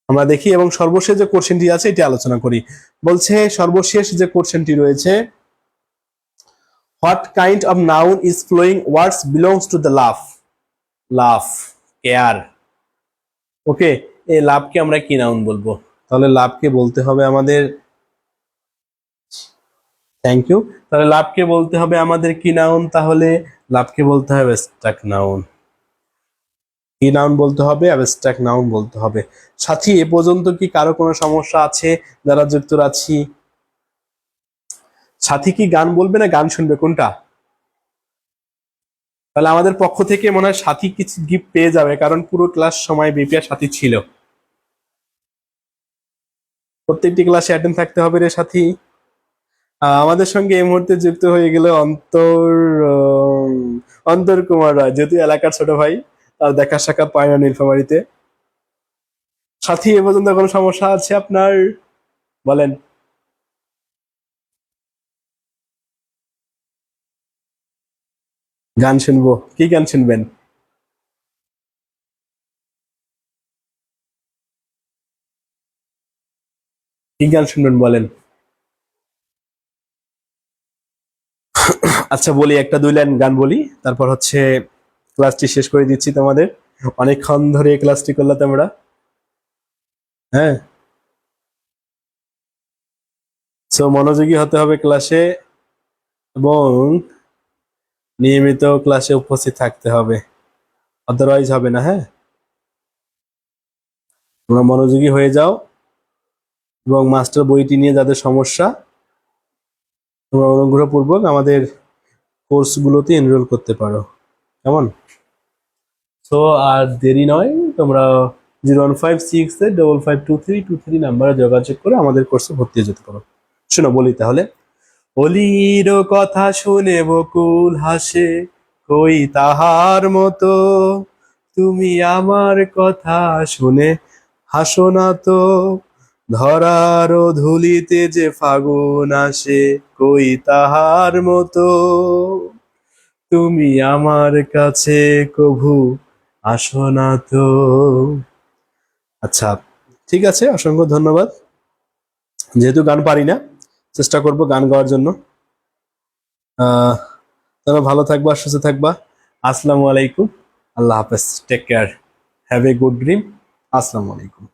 আমরা দেখি এবং সর্বশেষ যে কোশ্চেনটি আছে এটি আলোচনা করি। বলছে সর্বশেষ যে কোশ্চেনটি রয়েছে, what kind of noun is flowing words belongs to the love? Love, care. Okay, এই লাভকে আমরা কি নাউন বলবো? তাহলে লাভকে বলতে হবে আমাদের, থ্যাংক ইউ, তাহলে লাভকে বলতে হবে আমাদের কি নাউন? তাহলে লাভকে বলতে হবে অ্যাবস্ট্রাক্ট নাউন। কি নাউন বলতে হবে? অ্যাবস্ট্রাক্ট নাউন বলতে হবে। সাথী, এ পর্যন্ত কি কারো কোনো সমস্যা আছে যারা যুক্ত আছি? সাথী কি গান বলবে না গান শুনবে, কোনটা? তাহলে আমাদের পক্ষ থেকে মনে হয় সাথী কিছু গিফট পেয়ে যাবে, কারণ পুরো ক্লাস সময় বিপিআর সাথী ছিল। প্রত্যেকটি ক্লাসে অ্যাটেন্ড থাকতে হবে রে সাথী। আমাদের সঙ্গে এই মুহূর্তে যুক্ত হয়ে গেল অন্তর কুমার রায়, যেহেতু এলাকার ছোট ভাই, তার দেখা সাক্ষাৎ পায় না নীলফামারীতে। সাথী, এ পর্যন্ত কোনো সমস্যা আছে আপনার? বলেন। গান শুনবো, কি গান শুনবেন? কি গান শুনবেন বলেন। আচ্ছা বলি, একটা দুই লাইন গান বলি, তারপর হচ্ছে ক্লাসটি শেষ করে দিচ্ছি তোমাদের। অনেকক্ষণ ধরে এই ক্লাসটি করলে তোমরা, হ্যাঁ। সো মনোযোগী হতে হবে ক্লাসে এবং নিয়মিত ক্লাসে উপস্থিত থাকতে হবে, আদারওয়াইজ হবে না। হ্যাঁ, তোমরা মনোযোগী হয়ে যাও এবং মাস্টার বইটি নিয়ে যাদের সমস্যা, তোমরা অনুগ্রহপূর্বক আমাদের কোর্সগুলোতে এনরোল করতে পারো, কেমন? সো আর দেরি নয়, তোমরা 01568552323 নাম্বারে যোগাযোগ করে আমাদের কোর্সে ভর্তি হয়ে যেতে পারো। শোনো বলি তাহলে, অলির কথা শুনে বকুল হাসে, কই তাহার মতো, তুমি আমার কথা শুনে হাসো না তো, ধরার ধুলিতে যে ফাগুন আসে, কই তাহার মতো, তুমি আমার কাছে কভু আসো না তো। আচ্ছা, ঠিক আছে, অসংখ্য ধন্যবাদ। যেহেতু গান পারি না, চেষ্টা করব গান গাওয়ার জন্য। আহ তোমরা ভালো থাকবা, সুস্থ থাকবা। আসসালামু আলাইকুম, আল্লাহ হাফেজ, take care, have a good dream. আসসালামু আলাইকুম।